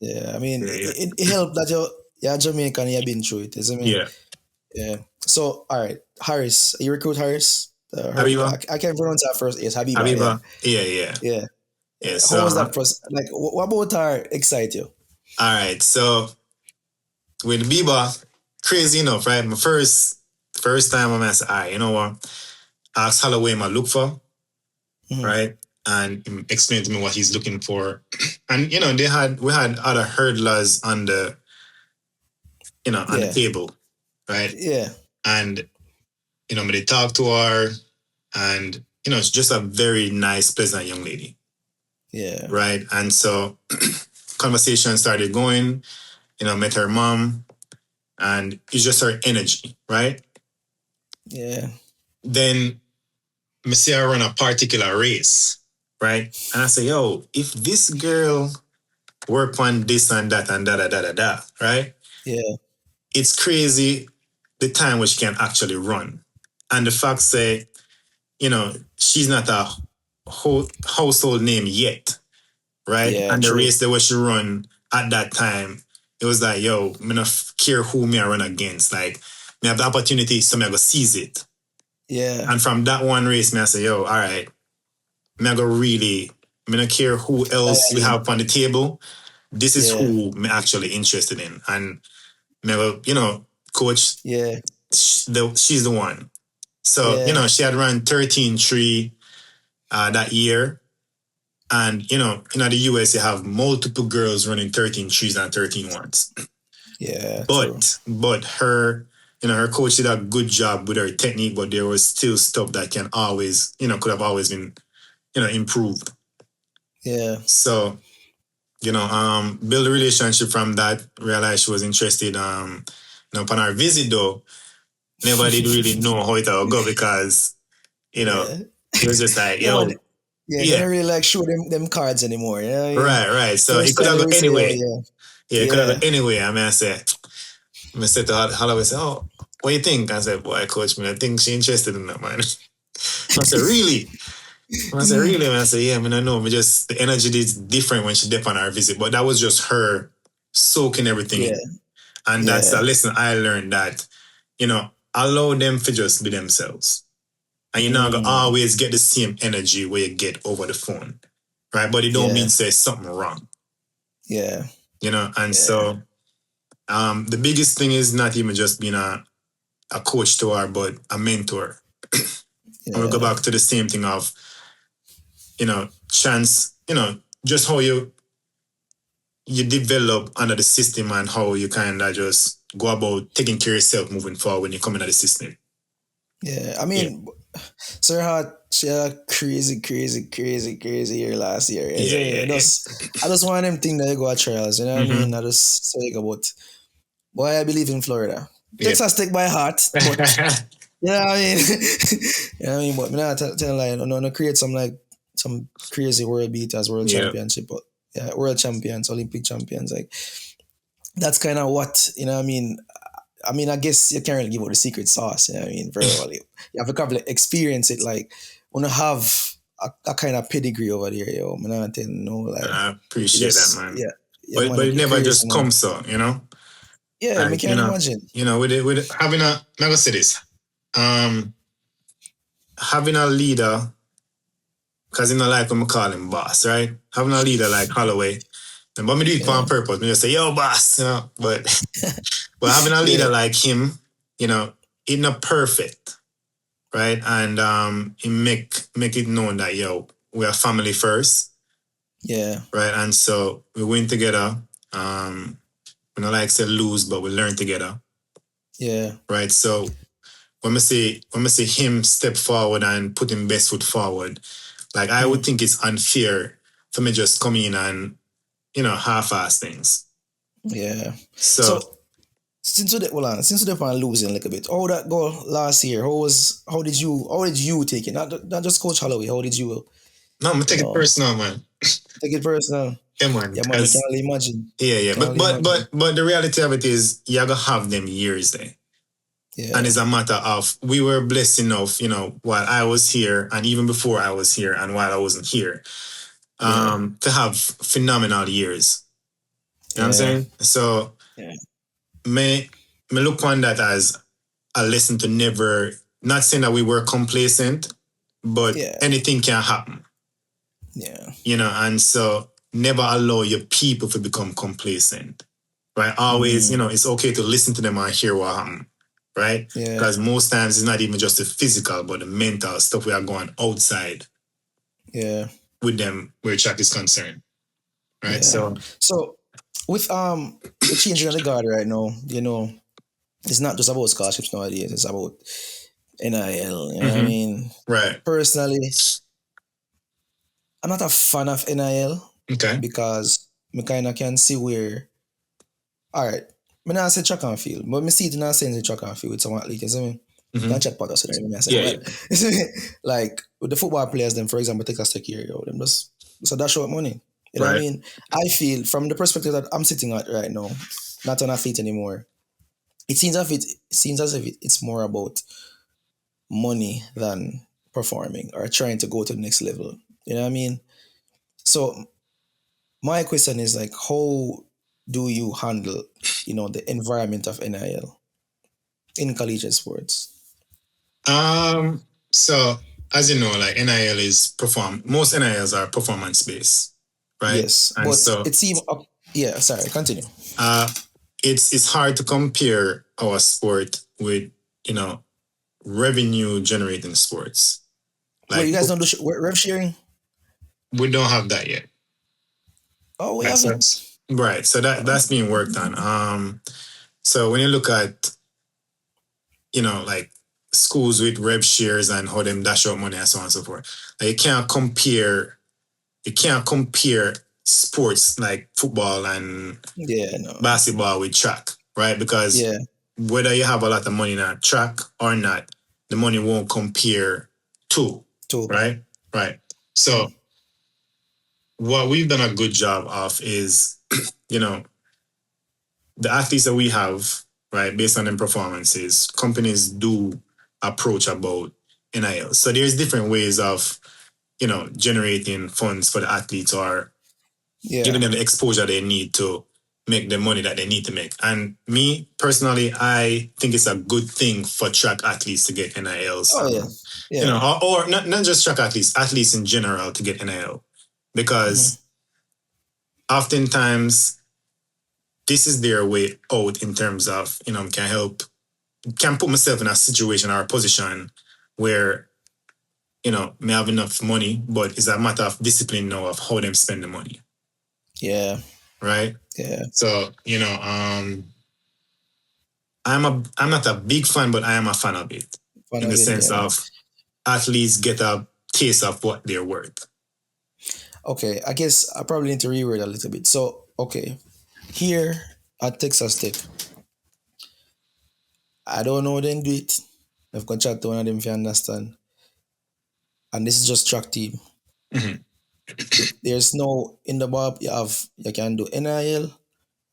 Yeah. I mean, Yeah, yeah. it helped that you're Jamaican and you've been through it, isn't it? Yeah. Yeah. So, all right, Harris, you recruit Harris. Habiba? I can't pronounce that first. Yes, Habiba. Yeah, Habiba? Yeah, yeah. yeah. Yeah. How So was that process? Like, what about her excite you? all right. So with Biba, crazy enough, right? My first time I'm asked, all right, you know what? Ask Holloway my look for, Mm-hmm. right? And he explained to me what he's looking for. And we had other hurdlers on the Yeah, table, right? yeah, And they talked to her, and it's just a very nice, pleasant young lady, yeah, right? And so conversation started going, met her mom, and it's just her energy, right? yeah, Then me see her run a particular race, right? And I say, yo, if this girl work on this and that and da da da da da, right? yeah, It's crazy the time which she can actually run. And the fact say, she's not a household name yet, right? yeah. And the True. race that she run at that time, it was like, yo, me not care who me I run against. Like, me have the opportunity, so me I go seize it. Yeah, And from that one race, me I say, yo, all right, me I go really, me not care who else we dial in. have on the table. This is Yeah, who me actually interested in. And me I go, coach, yeah, she's the one. So, yeah, she had run 13.3 that year. And, in the US, you have multiple girls running 13.3s and 13.1s. yeah. True. But her coach did a good job with her technique, but there was still stuff that can always, could have always been, improved. Yeah, So, build a relationship from that, realize she was interested. Upon our visit though, never did really know how it will go because you know, Yeah. he was just like, Yeah, but yo, yeah, they yeah, don't really like show them cards anymore. You know what I mean? right, right. So it First could time have they gone will say, oh anyway. yeah, Yeah, it could have yeah, gone anyway. I said to Holloway, say, oh, what do you think? I said, boy, coach, man, I think she interested in that, man. I said, really? I said, really? Man, I said, yeah, I mean, I know. Just the energy is different when she dip on our visit, but that was just her soaking everything yeah, in. And that's a yeah, lesson I learned that, allow them to just be themselves. And you're not gonna mm, always get the same energy where you get over the phone. Right. But it don't yeah, mean say something wrong. yeah, And yeah, so the biggest thing is not even just being a coach to her, but a mentor. And we go yeah, back to the same thing of, chance, just how you develop under the system and how you kind of just go about taking care of yourself moving forward when you come into the system. yeah. I Yeah. mean, Sir Hart, she had a crazy, crazy, crazy, crazy year last year. Is Yeah, it? yeah, yeah. I just want them thing that you go at trials. You know what I Mm-hmm. mean? I just say about why I believe in Florida. Yeah. Texas take by heart, but you know what I mean. You know what I mean? But me not tell like no create some crazy world beaters, world Yeah. championship, but yeah, world champions, Olympic champions, like that's kind of what you know. What I mean. I mean, I guess you can't really give out the secret sauce. You know what I mean? Very well. You have to kind of experience it. Like, when you have a kind of pedigree over there, yo, man, I tell you, no, like, I you appreciate that, just, man. yeah, yeah, But man, it you never crazy, just man. comes so. Yeah, me Like, can't imagine. with having never say this. Um having a leader, because like when we call him boss, right? Having a leader like Holloway, and but me do it for Yeah, on purpose. Me just say, yo, boss. But having a yeah, leader like him, it's not perfect, right? And he make it known that we are family first, yeah, right? And so we win together. We don't like to lose, but we learn together, yeah, right? So when I say him step forward and put him best foot forward, like I would mm, think it's unfair for me just come in and half-ass things. yeah. So So, since you did losing a little bit, how that go last year? How did you take it? Not just Coach Holloway, how did no, I'm gonna you take it know, personal, man. take it personal? Yeah, man. Yeah, man, you can't Because only imagine. yeah, Can't but only but imagine. but but the reality of it is you're gonna have them years there. And Yeah, it's a matter of we were blessed enough, while I was here and even before I was here and while I wasn't here, yeah, to have phenomenal years. You know what I'm yeah, saying? So yeah, me look on that as a lesson to never, not saying that we were complacent, but yeah, anything can happen. yeah, And so never allow your people to become complacent. Right? Always, mm, it's okay to listen to them and hear what happened. Right? yeah, Because most times it's not even just the physical, but the mental stuff we are going outside yeah, with them where track is concerned. Right? yeah. So So with the changing of the guard right now, it's not just about scholarships nowadays. It's about NIL. You know what I mhm, mean? right. Personally, I'm not a fan of NIL Okay. because me kind of can see where. All right, me not say track and field, but me see it in a sense in track and field with some athletes. You see me? Hmm. Can chat about us, you know what I say? Yeah, Well, yeah. you see me? Like with the football players, them for example, take a step here, yo, them just so dash out money. You know what I Right. mean? I feel from the perspective that I'm sitting at right now, not an athlete anymore. It seems as if it's more about money than performing or trying to go to the next level. You know what I mean? So my question is like, how do you handle, the environment of NIL in collegiate sports? So as you know, like NIL is most NILs are performance based, right? Yes, And but so it seems, yeah. Sorry, continue. uh it's hard to compare our sport with, you know, revenue generating sports. Wait, Like you guys don't do rev sharing? we don't have that yet. Oh, we Right. have So it. right. So that's being worked on. So when you look at, like schools with rev shares and how them dash out money and so on and so forth, like you can't compare sports like football and Yeah, no. basketball with track, right? Because Yeah, whether you have a lot of money in a track or not, the money won't compare two, Two. right? Right. So what we've done a good job of is, you know, the athletes that we have, right, based on their performances, companies do approach about NIL. So there's different ways of, generating funds for the athletes or Yeah. giving them the exposure they need to make the money that they need to make. And me personally, I think it's a good thing for track athletes to get NILs. Oh yeah. Yeah. Or not just track athletes, athletes in general to get NIL. Because oftentimes this is their way out in terms of, can put myself in a situation or a position where, may have enough money, but it's a matter of discipline now of how them spend the money. Yeah. Right? Yeah. So, I'm not a big fan, but I am a fan of it. In the sense of athletes get a taste of what they're worth. Okay, I guess I probably need to reword a little bit. So, okay, here at Texas Tech, I don't know how they do it. I've got to chat to one of them if you understand. And this is just track team. Mhm. There's no in the bob you can do NIL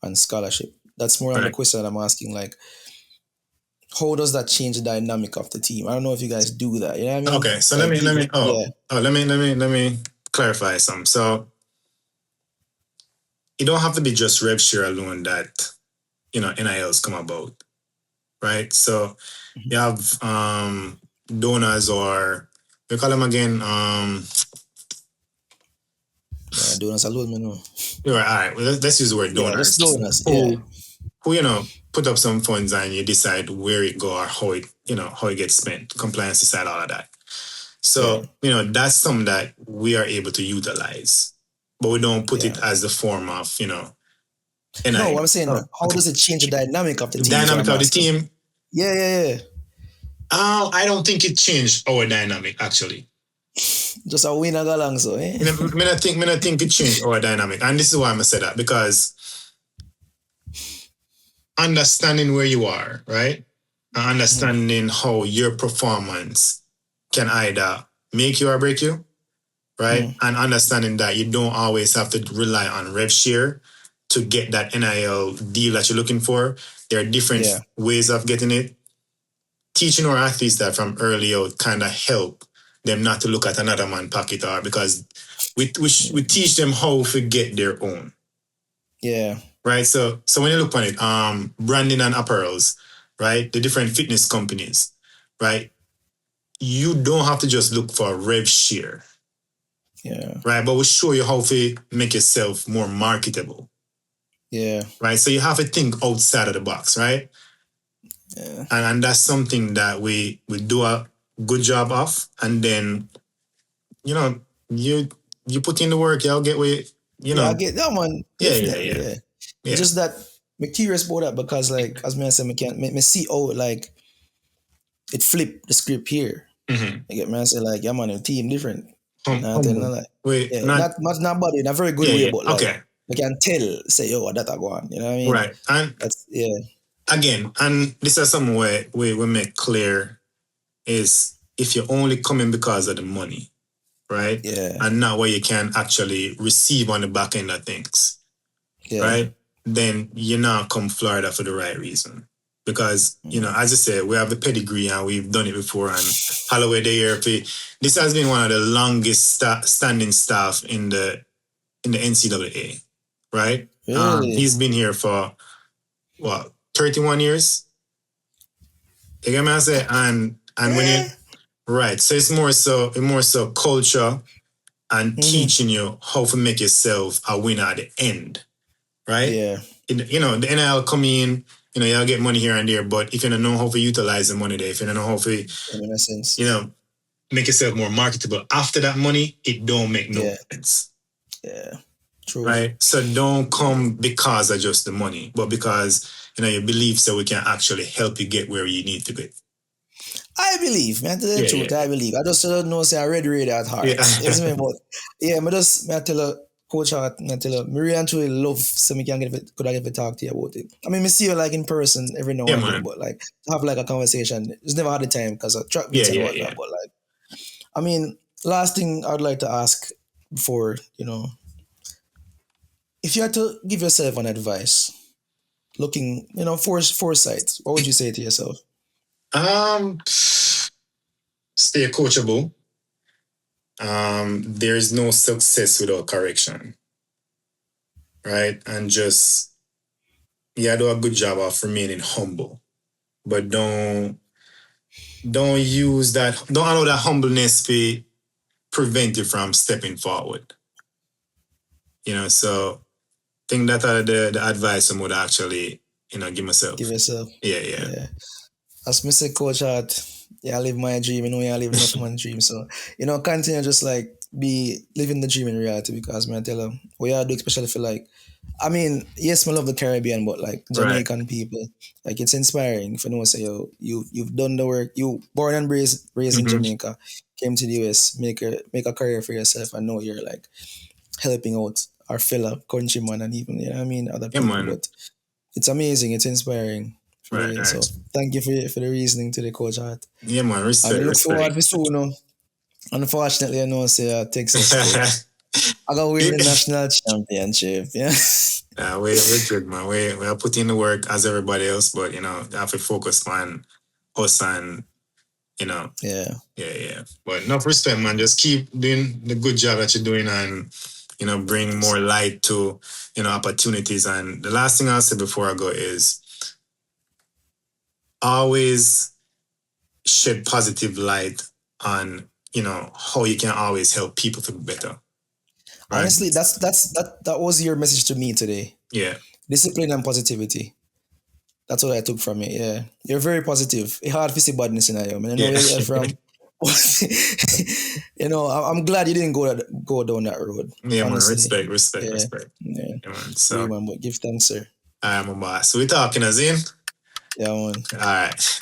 and scholarship. That's more on the Right. question that I'm asking. Like, how does that change the dynamic of the team? I don't know if you guys do that. You know what I mean? Okay, so Like, let me clarify some. So it don't have to be just rev share alone that NILs come about, right? So you have donors, or we call them again. donors alone, you know. All right. Well, let's use the word Yeah, donors. just donors. Yeah, Who put up some funds and you decide where it go or how it gets spent, compliance decide all of that. So that's something that we are able to utilize, but we don't put it as the form of No, NIL. what I'm saying, how does it change the dynamic of the The team? Is what dynamic I'm of the asking. team. Yeah. I don't think it changed our dynamic actually. Just a win along, so eh? I not think it changed our dynamic, and this is why I'm gonna say that, because understanding where you are, right, and understanding how your performance can either make you or break you, right, and understanding that you don't always have to rely on rev share to get that NIL deal that you're looking for. There are different ways of getting it. Teaching our athletes that from early out kind of help them not to look at another man's pocket, or because we teach them how to get their own. Yeah. Right. So when you look on it, branding and apparels, right? The different fitness companies, right? You don't have to just look for rev share. Yeah. Right. But we show you how to make yourself more marketable. Yeah. Right. So you have to think outside of the box, right? Yeah. And that's something that we do a good job of. And then, you put in the work, you'll get where Yeah, I get that one. Definitely, yeah. Yeah. Just that I'm curious about that because like as I said, me see how like it flipped the script here. Mm-hmm. I get me I say like, yeah man, the team different. Not Not bad in a very good way, but like okay. I can tell, say, yo, that I go on. You know what I mean? Right. And that's again, and this is something where we make clear is if you're only coming because of the money, right? Yeah. And not what you can actually receive on the back end of things. Yeah. Right? Then you're not come Florida for the right reason. Because, as I said, we have the pedigree and we've done it before, and Holloway the ERP. This has been one of the longest standing staff in the NCAA. Right? Really? He's been here for 31 years. You get me? I say, and when you right, so it's more so culture and teaching you how to make yourself a winner at the end, right? Yeah. The NIL come in, you'll get money here and there, but if you don't know how to utilize the money there, if you don't know how to, in a sense, make yourself more marketable after that money, it don't make no sense. Yeah. True. Right? So don't come because of just the money, but because, you believe so we can actually help you get where you need to get. I believe, man. To tell the truth, I believe. I just don't know, say I read at heart. Yeah. I tell her, Coach Hart, I tell her, me really and truly love so me can could I get to talk to you about it. I mean, me see you like in person every now and then, but like to have like a conversation, just never had the time because of track meets and whatnot. But like, I mean, last thing I'd like to ask before, if you had to give yourself an advice, looking, foresight, what would you say to yourself? Um, stay coachable. There is no success without correction, right? And just yeah, do a good job of remaining humble, but don't use that. Don't allow that humbleness to prevent you from stepping forward. So think that are the advice I would actually give Give myself. yourself, Yeah, yeah. yeah. As Mr. Coach Hart, yeah, I live my dream. Yeah, I live enough of my dream. So, continue just like be living the dream in reality because man, I tell them, we are do especially for like, I mean, yes, I love the Caribbean, but like Right. Jamaican people, like it's inspiring. If anyone say, yo, you've done the work, you born and raised in Mm-hmm. Jamaica, came to the US, make a career for yourself, and know you're like helping out our fellow countrymen and even other Yeah, people. man. But it's amazing, it's inspiring for Right, real. right. So thank you for the reasoning to the coach Hart. Yeah, man. I Respect, look forward respect. to soon. Unfortunately, I know say Texas Tech. I got win the national championship. Yeah. we're good, man. We are putting in the work as everybody else, but have to focus on us and you know, Yeah. yeah, yeah. But enough respect, man. Just keep doing the good job that you're doing and bring more light to opportunities. And the last thing I'll say before I go is always shed positive light on how you can always help people to be better. Right? Honestly, that was your message to me today. Yeah. Discipline and positivity. That's what I took from it. Yeah, you're very positive. It's hard to see badness in you. I mean, I know Yeah. where you're from. I'm glad you didn't go down that road. Yeah, man. Honestly, Respect, respect, yeah, respect. yeah. Yeah, man. Real So man, but give thanks, sir. I'm a boss. So we talking as in. Yeah, man. All right.